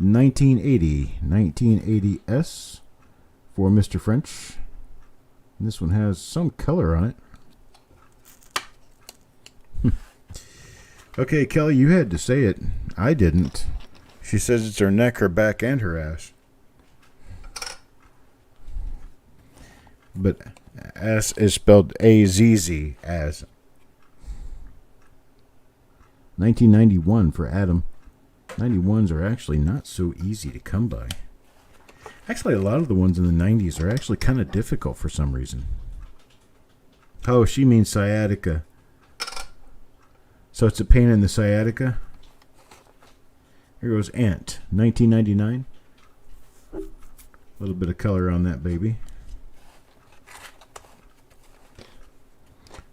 1980S for Mr. French. And this one has some color on it. Okay, Kelly, you had to say it. I didn't. She says it's her neck, her back, and her ass. But ass is spelled A-Z-Z, as. 1991 for Adam. 91s are actually not so easy to come by. Actually, a lot of the ones in the 90s are actually kind of difficult for some reason. Oh, she means sciatica. So it's a pain in the sciatica. Here goes Ant, 1999. A little bit of color on that baby.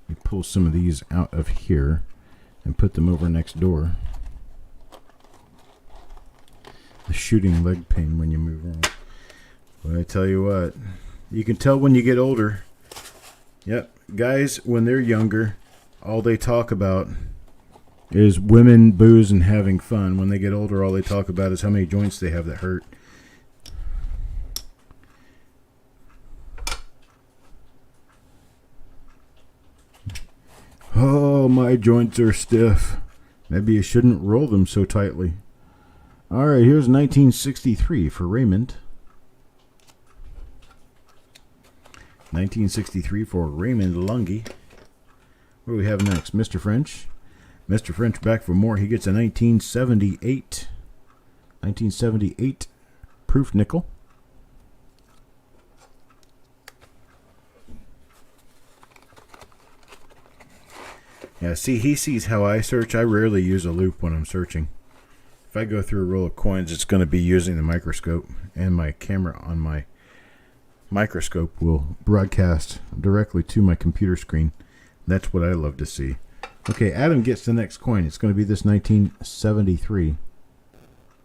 We pull some of these out of here and put them over next door. The shooting leg pain when you move around. But I tell you what, you can tell when you get older. Yep, guys, when they're younger, all they talk about is women, booze, and having fun. When they get older, all they talk about is how many joints they have that hurt. Oh, my joints are stiff. Maybe you shouldn't roll them so tightly. All right, here's 1963 for Raymond. 1963 for Raymond Lungy. What do we have next? Mr. French. Mr. French back for more. He gets a 1978. 1978 proof nickel. Yeah, see, he sees how I search. I rarely use a loop when I'm searching. If I go through a roll of coins, it's going to be using the microscope, and my camera on my microscope will broadcast directly to my computer screen. That's what I love to see. Okay, Adam gets the next coin. It's going to be this 1973.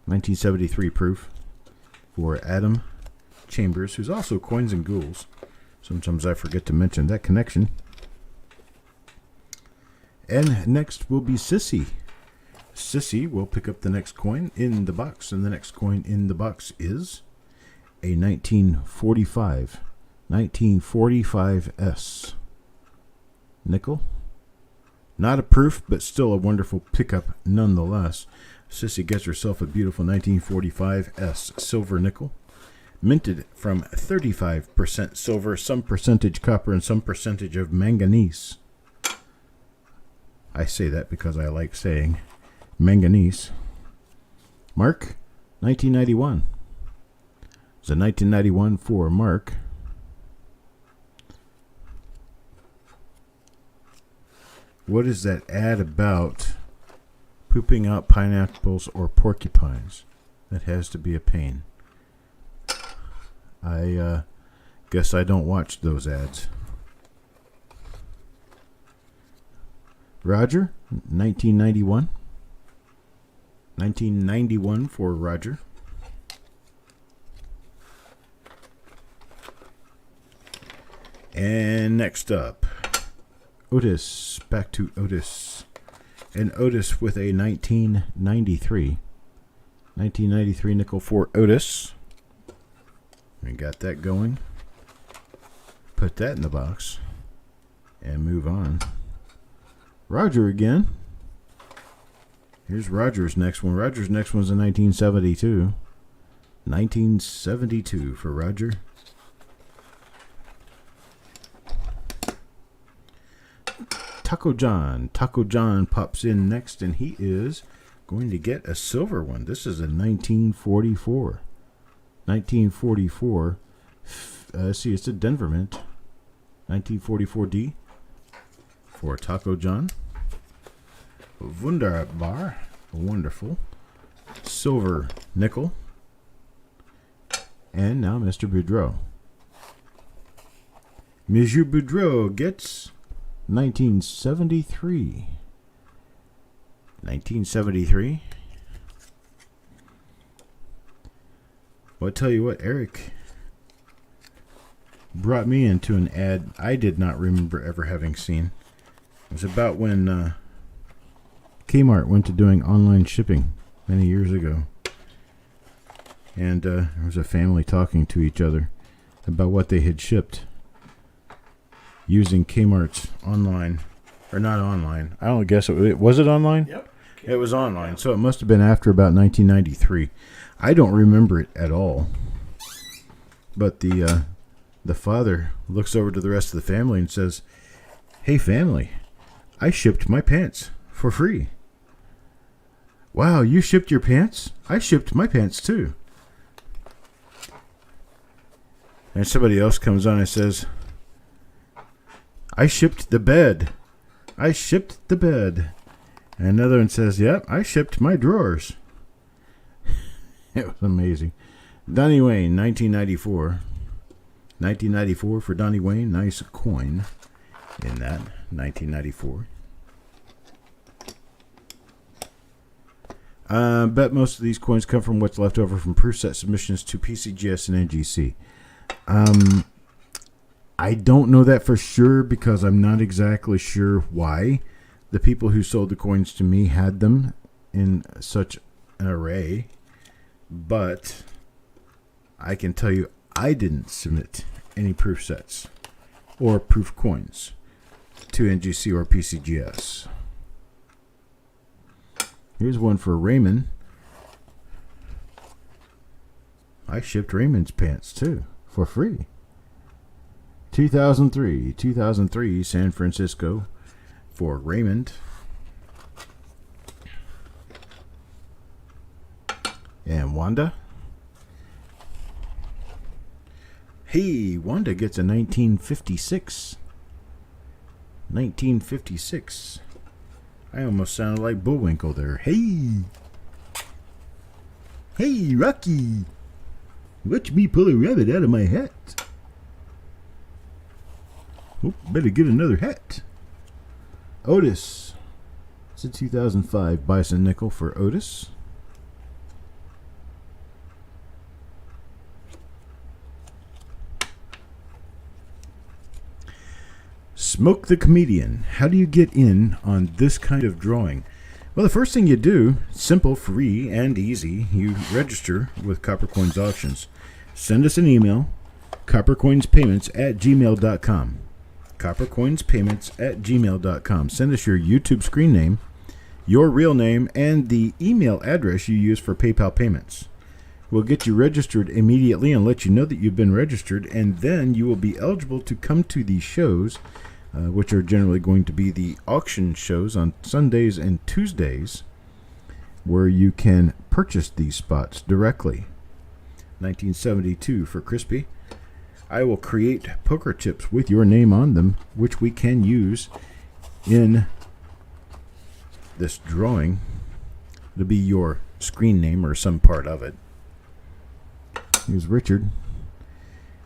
1973 proof for Adam Chambers, who's also Coins and Ghouls. Sometimes I forget to mention that connection. And next will be Sissy. Sissy will pick up the next coin in the box, and the next coin in the box is a 1945S nickel. Not a proof, but still a wonderful pickup nonetheless. Sissy gets herself a beautiful 1945S silver nickel, minted from 35% silver, some percentage copper, and some percentage of manganese. I say that because I like saying manganese. Mark, 1991. It's a 1991 for Mark. What is that ad about pooping out pineapples or porcupines? That has to be a pain. I guess I don't watch those ads. Roger, 1991. 1991 for Roger. And next up, Otis. Back to Otis. And Otis with a 1993. 1993 nickel for Otis. We got that going. put that in the box and move on. Roger again. Here's Roger's next one. Roger's next one's in 1972. 1972 for Roger. Taco John. Taco John pops in next, and he is going to get a silver one. This is a 1944. 1944. See, it's a Denver mint. 1944D for Taco John. Wunderbar. Wonderful. Silver nickel. And now Mr. Boudreau. Monsieur Boudreau gets 1973. 1973. Well, I tell you what, Eric brought me into an ad I did not remember ever having seen. It was about when Kmart went to doing online shipping many years ago. And there was a family talking to each other about what they had shipped using Kmart's online, or not online. I don't guess it was it online? Yep. It was online, so it must have been after about 1993. I don't remember it at all. But the father looks over to the rest of the family and says, "Hey family, I shipped my pants for free." "Wow, you shipped your pants? I shipped my pants too." And somebody else comes on and says, "I shipped the bed. I shipped the bed." And another one says, "Yep, I shipped my drawers." It was amazing. Donnie Wayne, 1994. 1994 for Donnie Wayne. Nice coin in that. 1994. Bet most of these coins come from what's left over from proof set submissions to PCGS and NGC. I don't know that for sure because I'm not exactly sure why the people who sold the coins to me had them in such an array. But I can tell you I didn't submit any proof sets or proof coins to NGC or PCGS. Here's one for Raymond. I shipped Raymond's pants too for free. 2003 San Francisco for Raymond. And Wanda. Hey, Wanda gets a 1956. 1956. I almost sounded like Bullwinkle there. Hey! Hey, Rocky! Watch me pull a rabbit out of my hat. Oh, better get another hat. Otis. It's a 2005 Bison nickel for Otis. Smoke the Comedian. How do you get in on this kind of drawing? Well, the first thing you do, simple, free, and easy, you register with Coppercoins Auctions. Send us an email, coppercoinspayments@gmail.com. coppercoinspayments@gmail.com. Send us your YouTube screen name, your real name, and the email address you use for PayPal payments. We'll get you registered immediately and let you know that you've been registered, and then you will be eligible to come to these shows, which are generally going to be the auction shows on Sundays and Tuesdays, where you can purchase these spots directly. 1972 for Crispy. I will create poker chips with your name on them, which we can use in this drawing. It'll be your screen name or some part of it. Here's Richard.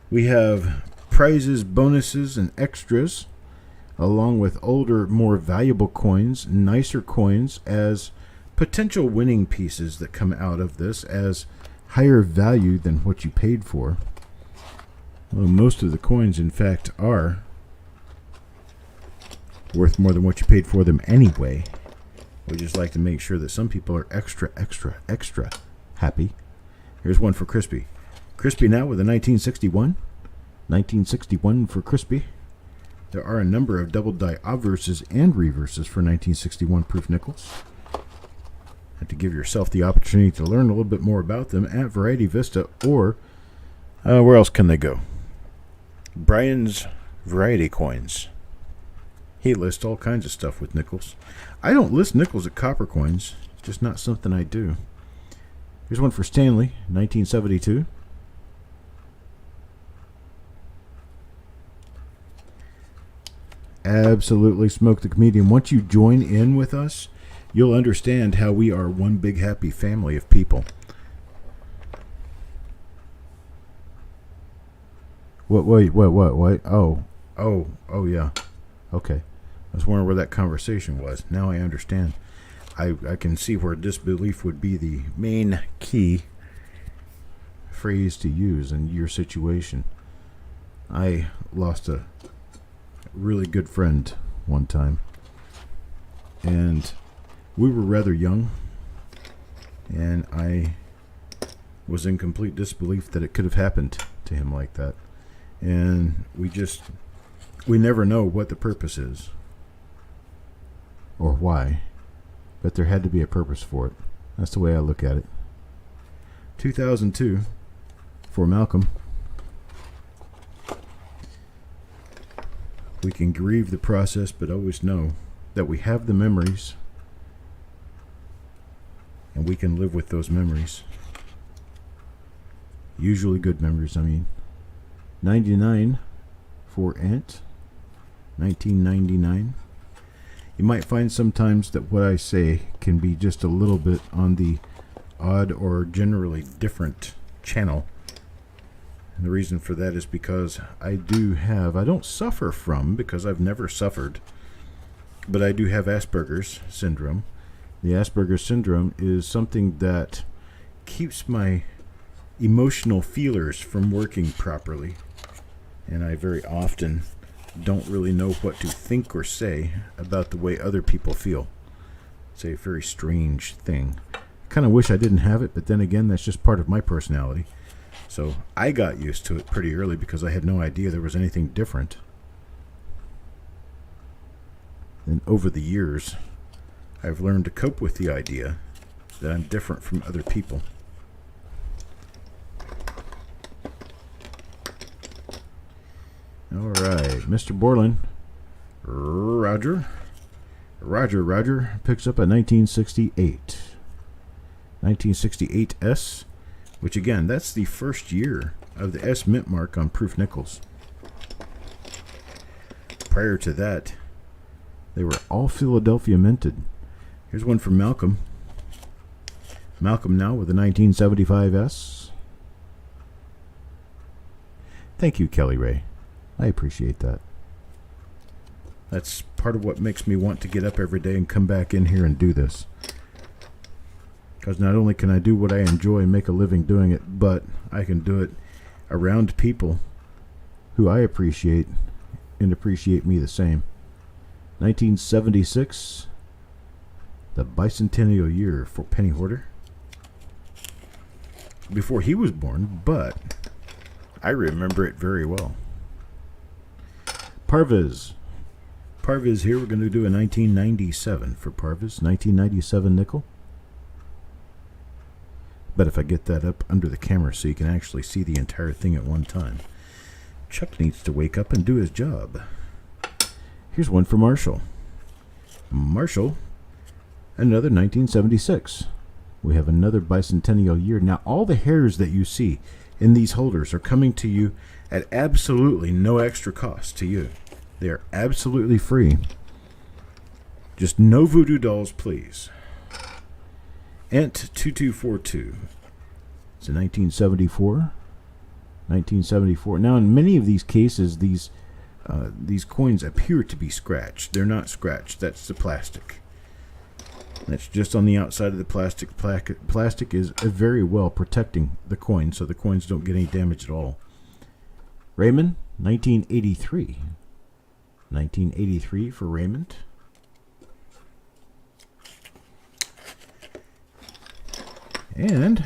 We have prizes, bonuses, and extras, along with older, more valuable coins, nicer coins, as potential winning pieces that come out of this as higher value than what you paid for. Well, most of the coins, in fact, are worth more than what you paid for them anyway. We just like to make sure that some people are extra happy. Here's one for Crispy. Crispy now with a 1961. 1961 for Crispy. There are a number of double die obverses and reverses for 1961 proof nickels. And to give yourself the opportunity to learn a little bit more about them at Variety Vista, or where else can they go? Brian's Variety Coins. He lists all kinds of stuff with nickels. I don't list nickels at copper coins, just not something I do. Here's one for Stanley, 1972. Absolutely Smoke the Comedian. Once you join in with us, you'll understand how we are one big happy family of people. Wait. Oh, yeah. Okay. I was wondering where that conversation was. Now I understand. I can see where disbelief would be the main key phrase to use in your situation. I lost a really good friend one time, and we were rather young, and I was in complete disbelief that it could have happened to him like that. And we never know what the purpose is or why, but there had to be a purpose for it. That's the way I look at it. 2002 for Malcolm. We can grieve the process, but always know that we have the memories, and we can live with those memories. Usually good memories, I mean. 99 for Ant. 1999. You might find sometimes that what I say can be just a little bit on the odd or generally different channel. And the reason for that is because I don't suffer from, because I've never suffered, but I do have Asperger's syndrome. The Asperger's syndrome is something that keeps my emotional feelers from working properly. And I very often don't really know what to think or say about the way other people feel. It's a very strange thing. I kind of wish I didn't have it, but then again, that's just part of my personality. So I got used to it pretty early because I had no idea there was anything different. And over the years, I've learned to cope with the idea that I'm different from other people. All right, Mr. Borland, Roger picks up a 1968. 1968S, which again, that's the first year of the S mint mark on proof nickels. Prior to that, they were all Philadelphia minted. Here's one from Malcolm. Malcolm now with a 1975S. Thank you, Kelly Ray. I appreciate that. That's part of what makes me want to get up every day and come back in here and do this. Because not only can I do what I enjoy and make a living doing it, but I can do it around people who I appreciate and appreciate me the same. 1976, the bicentennial year for Penny Hoarder. Before he was born, but I remember it very well. Parviz here. We're going to do a 1997 for Parviz. 1997 nickel. But if I get that up under the camera so you can actually see the entire thing at one time. Chuck needs to wake up and do his job. Here's one for Marshall. Marshall, another 1976. We have another bicentennial year. Now, all the hairs that you see in these holders are coming to you at absolutely no extra cost to you. They are absolutely free. Just no voodoo dolls, please. Ent 2242. It's a 1974. 1974. Now, in many of these cases, these coins appear to be scratched. They're not scratched. That's the plastic. That's just on the outside of the plastic. Plastic is very well protecting the coin, so the coins don't get any damage at all. Raymond, 1983. 1983 for Raymond. And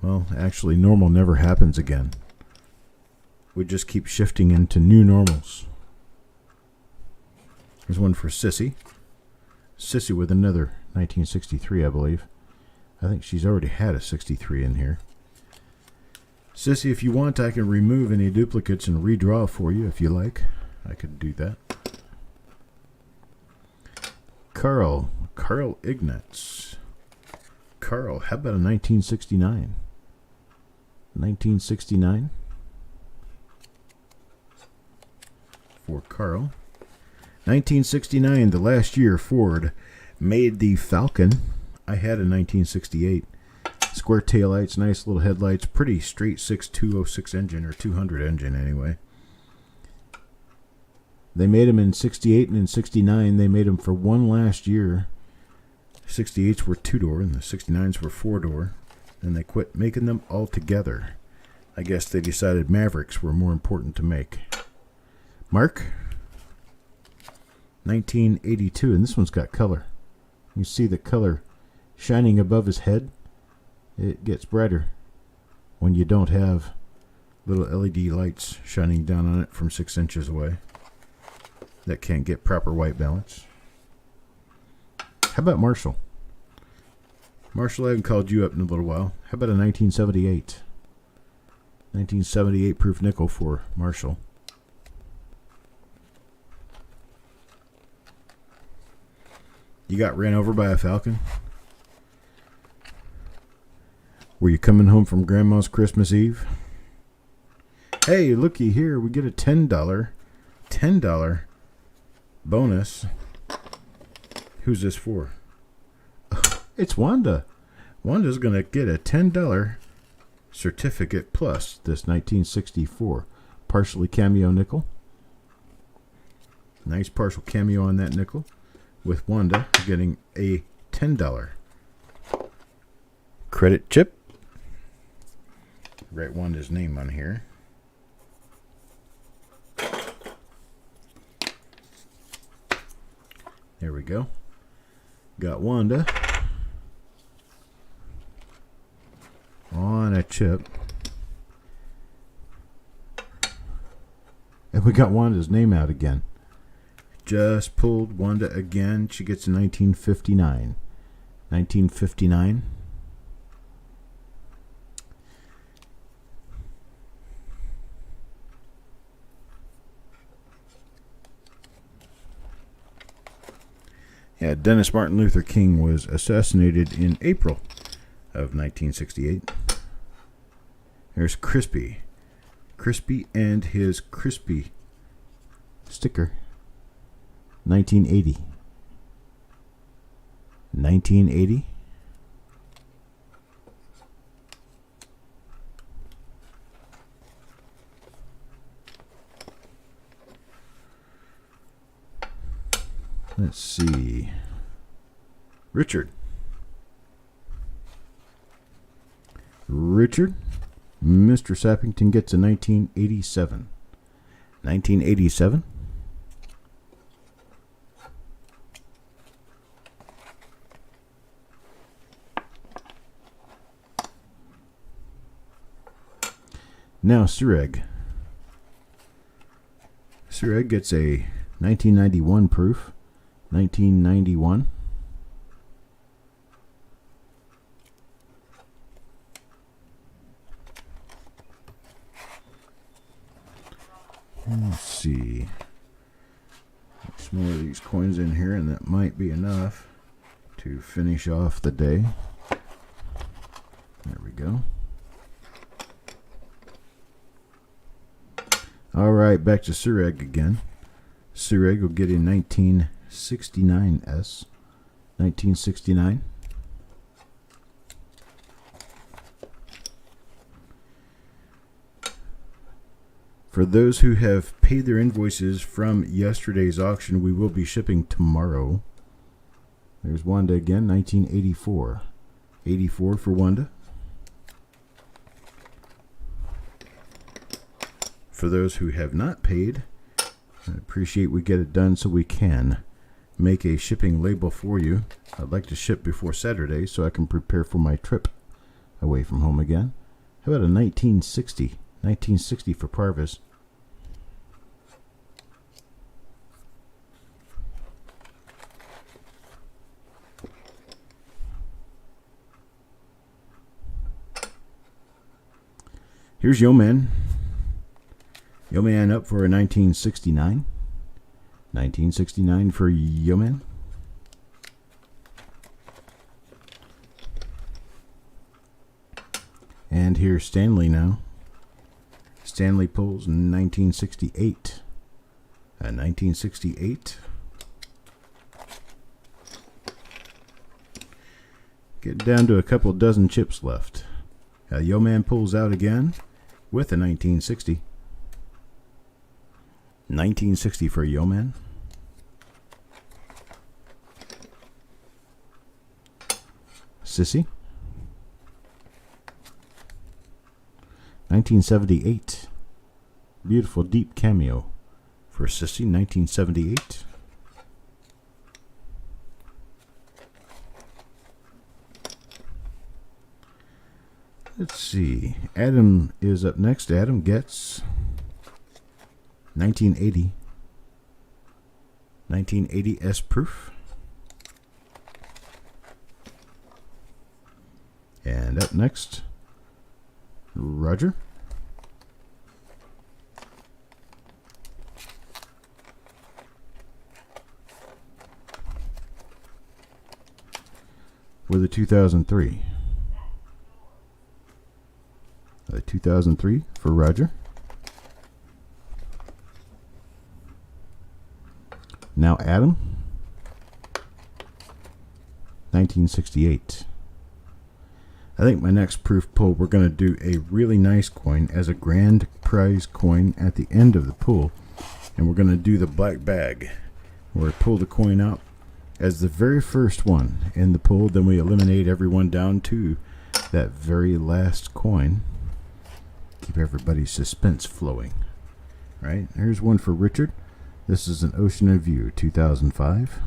Well, actually, normal never happens again. We just keep shifting into new normals. There's one for Sissy. Sissy with another 1963, I believe. I think she's already had a 63 in here. Sissy, if you want, I can remove any duplicates and redraw for you if you like. I could do that. Carl Ignatz. Carl, how about a 1969? 1969 for Carl. 1969, the last year Ford made the Falcon. I had a 1968. Square taillights, nice little headlights, pretty straight 6206 engine, or 200 engine anyway. They made them in 68 and in 69. They made them for one last year. 68s were 2-door and the 69s were 4-door. And they quit making them altogether. I guess they decided Mavericks were more important to make. Mark, 1982, and this one's got color. You see the color shining above his head? It gets brighter when you don't have little LED lights shining down on it from 6 inches away. That can't get proper white balance. How about Marshall? Marshall, I haven't called you up in a little while. How about a 1978? 1978 proof nickel for Marshall. You got ran over by a Falcon? Were you coming home from Grandma's Christmas Eve? Hey, looky here. We get a $10 bonus. Who's this for? It's Wanda. Wanda's going to get a $10 certificate plus this 1964 partially cameo nickel. Nice partial cameo on that nickel, with Wanda getting a $10 credit chip. Write Wanda's name on here. There we go. Got Wanda on a chip. And we got Wanda's name out again. Just pulled Wanda again. She gets a 1959. 1959. Yeah, Dennis Martin Luther King was assassinated in April of 1968. There's Crispy. Crispy and his Crispy sticker. 1980. 1980. Let's see. Richard. Mr. Sappington gets a 1987. 1987. Now Sureg. Sureg gets a 1991 proof. 1991. Let's see. Some more of these coins in here, and that might be enough to finish off the day. There we go. All right, back to Sureg again. Sureg will get a 1969S. 1969. For those who have paid their invoices from yesterday's auction, we will be shipping tomorrow. There's Wanda again, 1984. 84 for Wanda. For those who have not paid, I appreciate we get it done so we can make a shipping label for you. I'd like to ship before Saturday so I can prepare for my trip Away from home again. How about a 1960? 1960 for Parvis. Here's Yeoman. Yeoman up for a 1969. 1969 for Yeoman. And here's Stanley now. Stanley pulls 1968. 1968. Getting down to a couple dozen chips left. Yeoman pulls out again with a 1960. 1960 for Yeoman. Sissy. 1978. Beautiful deep cameo for Sissy. 1978. Let's see. Adam is up next. Adam gets 1980. 1980 S proof. And up next, Roger. With a 2003. 2003 for Roger. Now Adam. 1968. I think my next proof pull, we're going to do a really nice coin as a grand prize coin at the end of the pull. And we're going to do the black bag, where I pull the coin out as the very first one in the pull. Then we eliminate everyone down to that very last coin. Keep everybody's suspense flowing. Right, here's one for Richard. This is an Ocean in View 2005.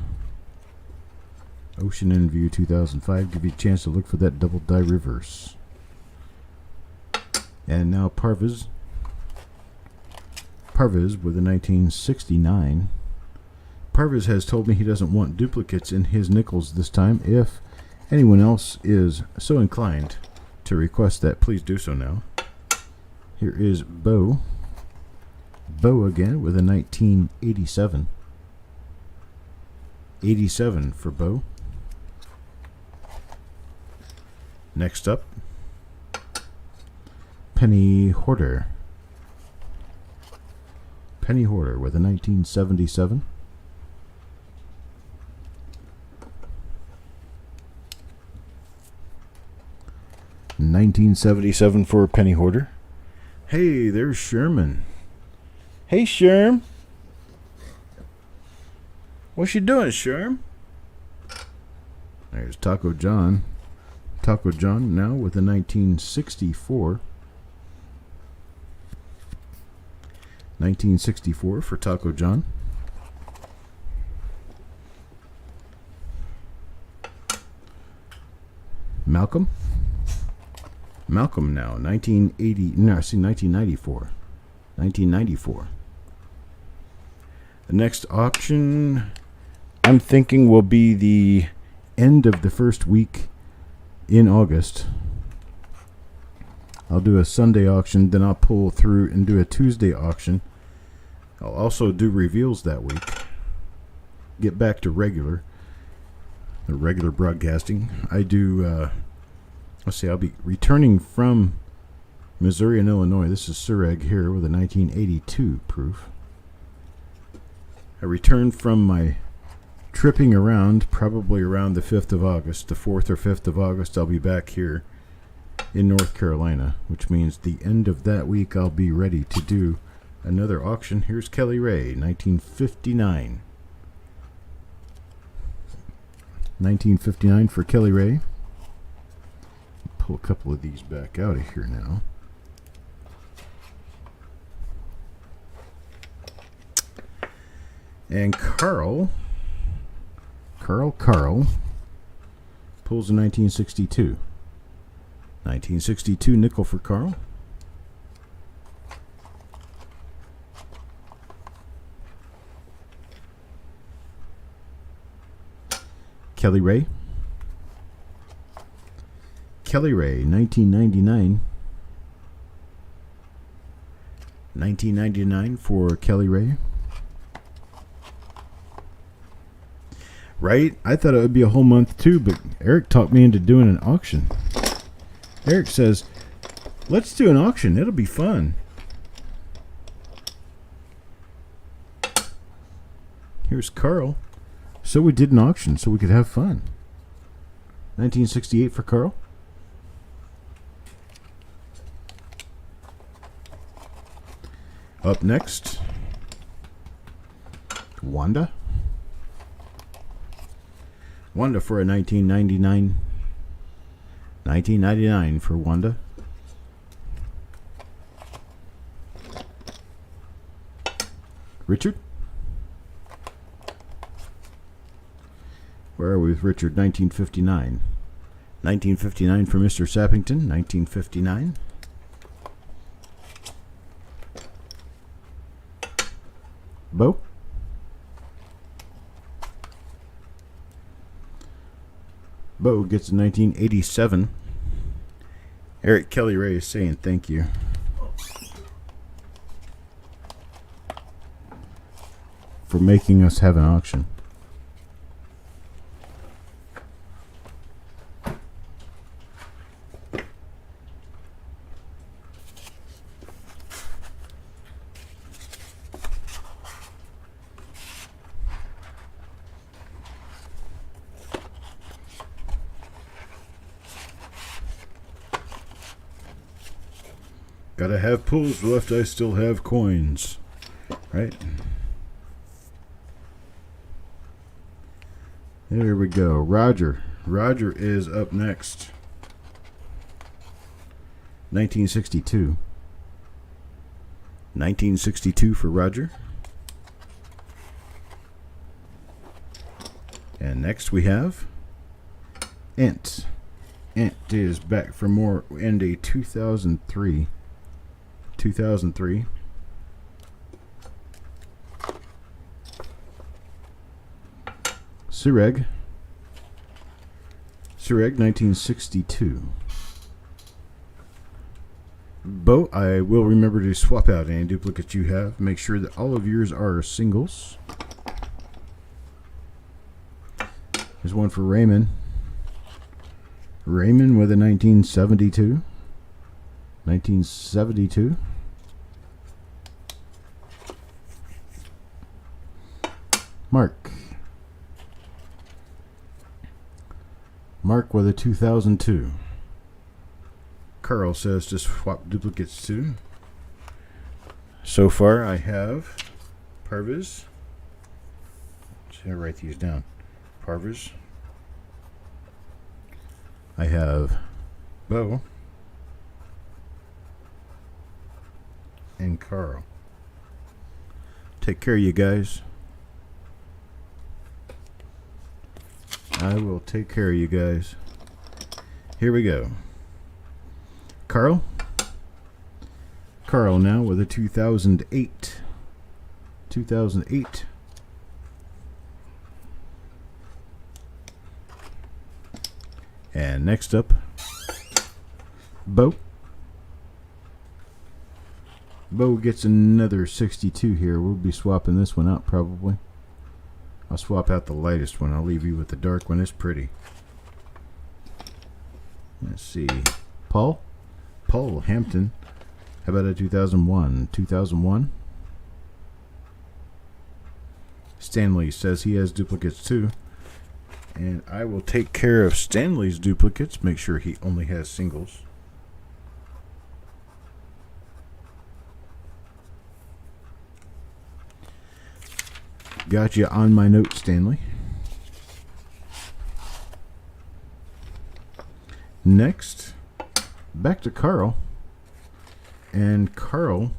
Ocean in View 2005. Give you a chance to look for that double die reverse. And now Parvis. Parvis with a 1969. Parvis has told me he doesn't want duplicates in his nickels this time. If anyone else is so inclined to request that, please do so now. Here is Bo. Bo again with a 1987. 87 for Bo. Next up, Penny Hoarder. Penny Hoarder with a 1977. $1977 for Penny Hoarder. Hey, there's Sherman. Hey, Sherm. What you doing, Sherm? There's Taco John. Taco John now with a 1964. 1964 for Taco John. Malcolm. Malcolm now, 1994. 1994. The next auction, I'm thinking, will be the end of the first week in August. I'll do a Sunday auction, then I'll pull through and do a Tuesday auction. I'll also do reveals that week. Get back to regular broadcasting. I do, let's see, I'll be returning from Missouri and Illinois. This is Sureg here with a 1982 proof. I returned from my tripping around, probably around the 5th of August. The 4th or 5th of August, I'll be back here in North Carolina, which means the end of that week I'll be ready to do another auction. Here's Kelly Ray, 1959. 1959 for Kelly Ray. Pull a couple of these back out of here now. And Carl pulls a 1962. 1962 nickel for Carl. Kelly Ray. Kelly Ray, 1999. 1999 for Kelly Ray. Right? I thought it would be a whole month too, but Eric talked me into doing an auction. Eric says, let's do an auction. It'll be fun. Here's Carl. So we did an auction so we could have fun. 1968 for Carl. Up next, Wanda. Wanda for a 1999. 1999 for Wanda. Richard. Where are we with Richard? 1959. 1959 for Mr. Sappington. 1959. Bo. Bo gets a 1987. Eric Kelly Ray is saying thank you. For making us have an auction. Gotta have pulls left, I still have coins. Right? There we go. Roger. Roger is up next. 1962. 1962 for Roger. And next we have Ent. Ent is back for more and a 2003. 2003. Sureg. Sureg, 1962. Bo, I will remember to swap out any duplicates you have. Make sure that all of yours are singles. There's one for Raymond. Raymond with a 1972. 1972. Mark. Mark with a 2002. Carl says to swap duplicates too. So far I have Parviz. Should I write these down? Parviz. I have Bo. And Carl. Take care, you guys. I will take care of you guys. Here we go. Carl. Carl now with a 2008. 2008. And next up, Bo. Bo gets another 62 here. We'll be swapping this one out probably. I'll swap out the lightest one. I'll leave you with the dark one. It's pretty. Let's see. Paul. Paul Hampton. How about a 2001? 2001. Stanley says he has duplicates too. And I will take care of Stanley's duplicates. Make sure he only has singles. Got you on my note, Stanley. Next, back to Carl. And Carl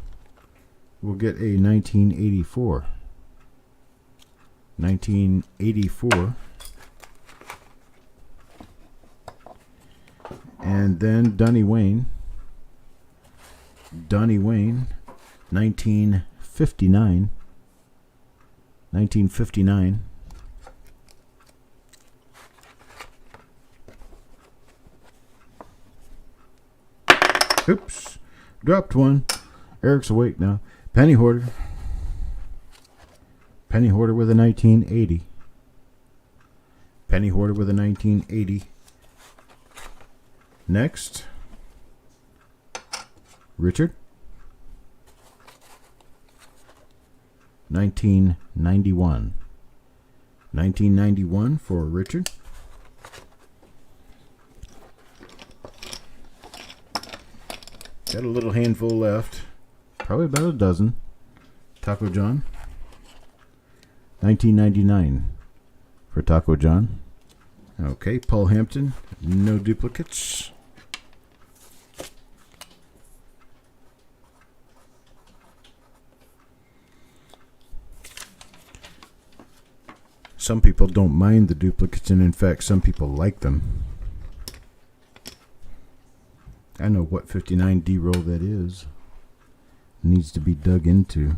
will get a 1984. 1984. And then Donnie Wayne. Donnie Wayne, 1959. 1959. Oops. Dropped one. Eric's awake now. Penny Hoarder. Penny Hoarder with a 1980. Penny Hoarder with a 1980. Next. Richard. 1991. 1991 for Richard. Got a little handful left. Probably about a dozen. Taco John. 1999 for Taco John. Okay, Paul Hampton. No duplicates. Some people don't mind the duplicates, and in fact, some people like them. I know what 59 D-roll that is. Needs to be dug into.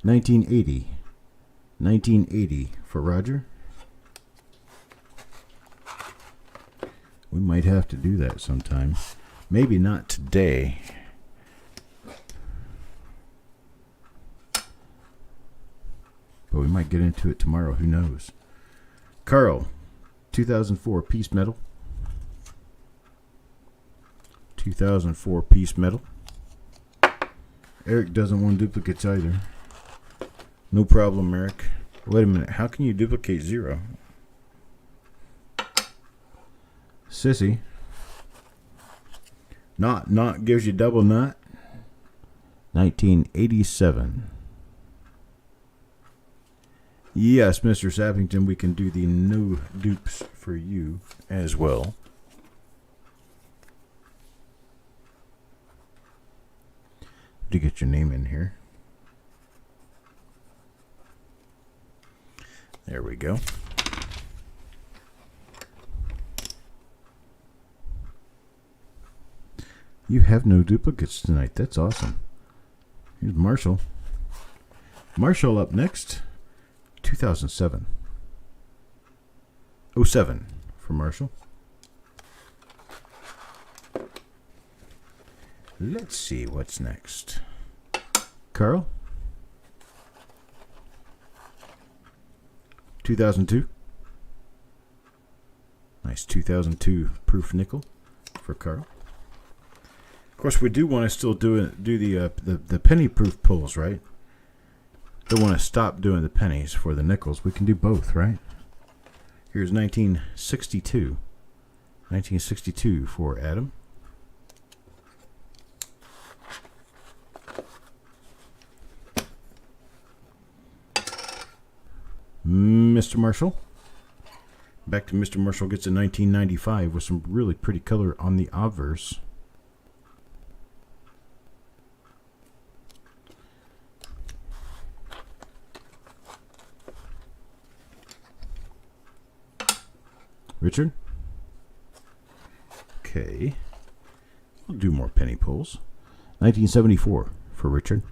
1980. 1980 for Roger. We might have to do that sometime. Maybe not today. But we might get into it tomorrow. Who knows? Carl, 2004 piece metal. 2004 piece metal. Eric doesn't want duplicates either. No problem, Eric. Wait a minute. How can you duplicate 0? Sissy. Not gives you double nut. 1987. Yes, Mr. Sappington, we can do the no dupes for you as well. To get your name in here. There we go. You have no duplicates tonight. That's awesome. Here's Marshall. Marshall up next. 2007. 07 for Marshall. Let's see what's next. Carl. 2002. Nice 2002 proof nickel for Carl. Of course, we do want to still do the penny proof pulls, right? Don't want to stop doing the pennies for the nickels. We can do both, right? Here's 1962. 1962 for Adam. Mr. Marshall. Back to Mr. Marshall gets a 1995 with some really pretty color on the obverse. Richard. Okay. We'll do more penny pulls. 1974 for Richard.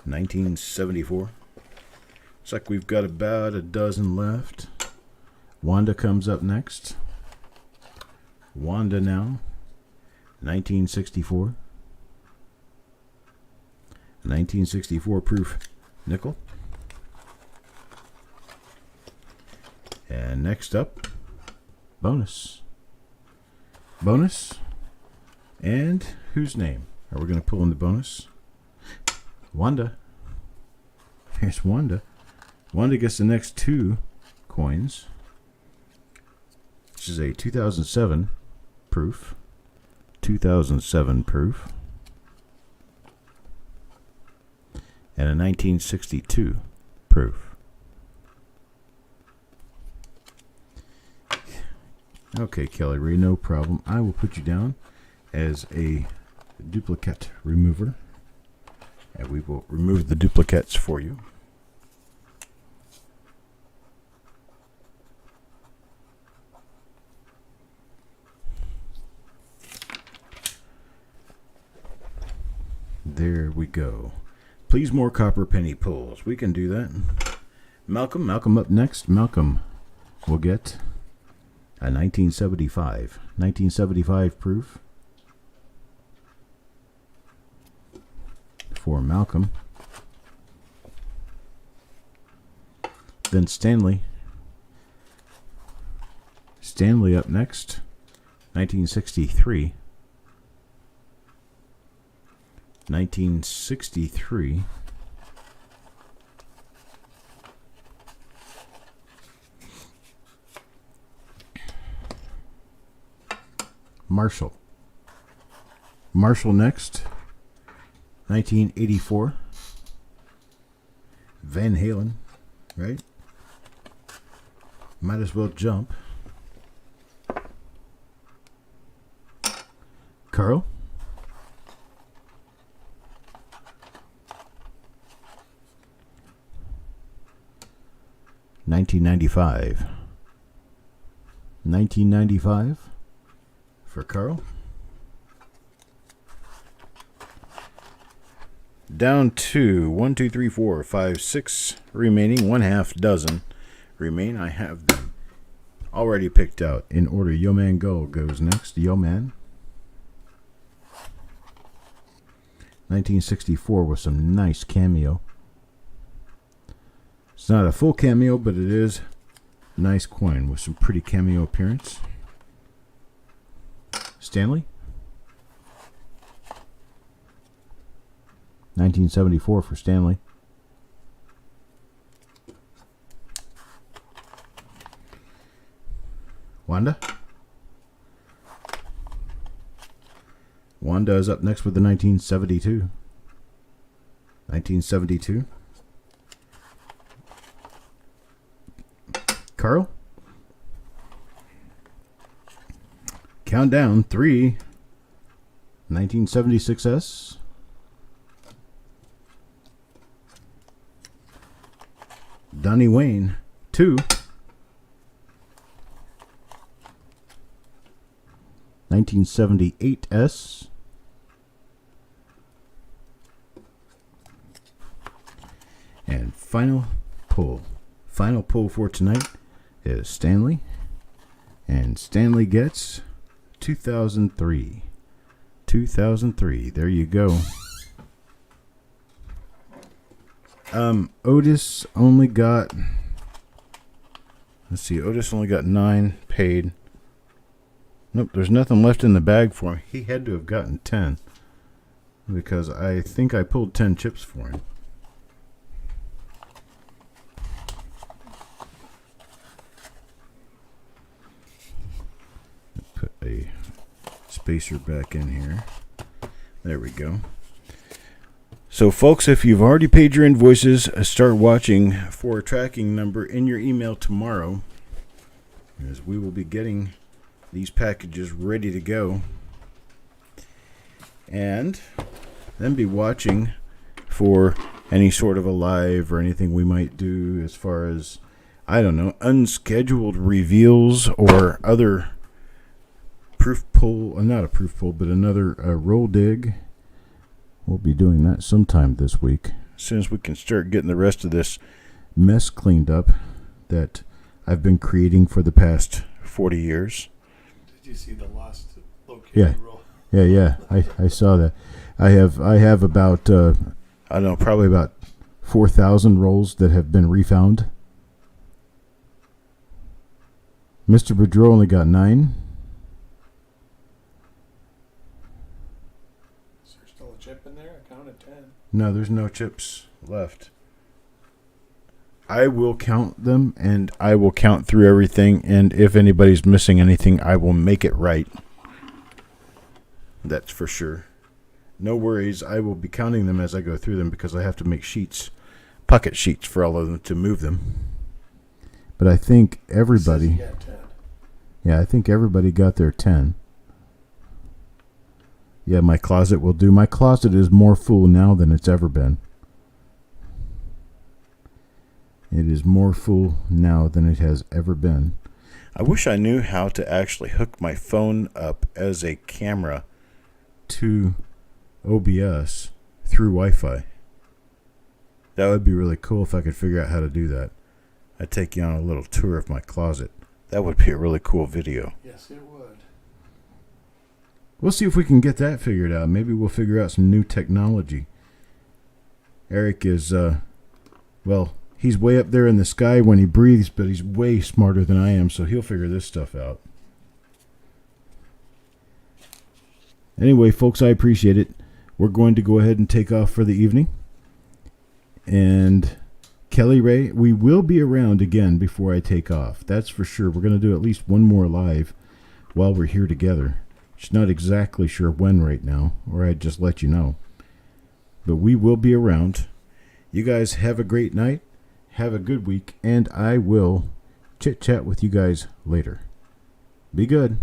1974. Looks like we've got about a dozen left. Wanda comes up next. Wanda now. 1964. 1964 proof nickel. And next up, bonus. Bonus. And whose name are we going to pull in the bonus? Wanda. Here's Wanda. Wanda gets the next 2 coins. This is a 2007 proof. 2007 proof. And a 1962 proof. Okay, Kelly Ray, no problem. I will put you down as a duplicate remover. And we will remove the duplicates for you. There we go. Please more copper penny pulls. We can do that. Malcolm up next. Malcolm will get a 1975. 1975 proof for Malcolm. Then Stanley. Stanley up next. 1963. 1963. Marshall. Marshall next. 1984. Van Halen, right? Might as well jump. Carl. $1995. $1995 for Carl. Down to 1, 2, 3, 4, 5, 6 remaining. 1/2 dozen remain. I have them already picked out in order. Yo Man Go goes next. Yo Man. 1964 with some nice cameo. It's not a full cameo, but it is a nice coin with some pretty cameo appearance. Stanley. 1974 for Stanley. Wanda. Wanda is up next with the 1972. 1972. Carl. Countdown 3. 1976S. Donnie Wayne 2. 1978S. And final pull. Final pull for tonight is Stanley. And Stanley gets 2003. 2003. There you go. Otis only got... Let's see. Otis only got 9 paid. Nope, there's nothing left in the bag for him. He had to have gotten 10. Because I think I pulled 10 chips for him. Put a spacer back in here. There we go. So folks, if you've already paid your invoices, start watching for a tracking number in your email tomorrow, as we will be getting these packages ready to go. And then be watching for any sort of a live or anything we might do as far as, I don't know, unscheduled reveals or other proof pull, not a proof pull, but another roll dig. We'll be doing that sometime this week, as soon as we can start getting the rest of this mess cleaned up that I've been creating for the past 40 years. Did you see the lost located roll? Yeah. I saw that. I have about I don't know, probably about 4,000 rolls that have been refound. Mr. Boudreau only got 9. Chip in there? I counted 10. No, there's no chips left. I will count them, and I will count through everything, and if anybody's missing anything, I will make it right. That's for sure. No worries. I will be counting them as I go through them because I have to make sheets, pocket sheets for all of them to move them. But I think everybody... It says you got 10. Yeah, I think everybody got their 10. Yeah, my closet will do. My closet is more full now than it's ever been. It is more full now than it has ever been. I wish I knew how to actually hook my phone up as a camera to OBS through Wi-Fi. That would be really cool if I could figure out how to do that. I'd take you on a little tour of my closet. That would be a really cool video. Yes, it would. We'll see if we can get that figured out. Maybe we'll figure out some new technology. Eric is, well, he's way up there in the sky when he breathes, but he's way smarter than I am, so he'll figure this stuff out. Anyway, folks, I appreciate it. We're going to go ahead and take off for the evening. And Kelly Ray, we will be around again before I take off. That's for sure. We're going to do at least one more live while we're here together. She's not exactly sure when right now, or I'd just let you know. But we will be around. You guys have a great night. Have a good week. And I will chit-chat with you guys later. Be good.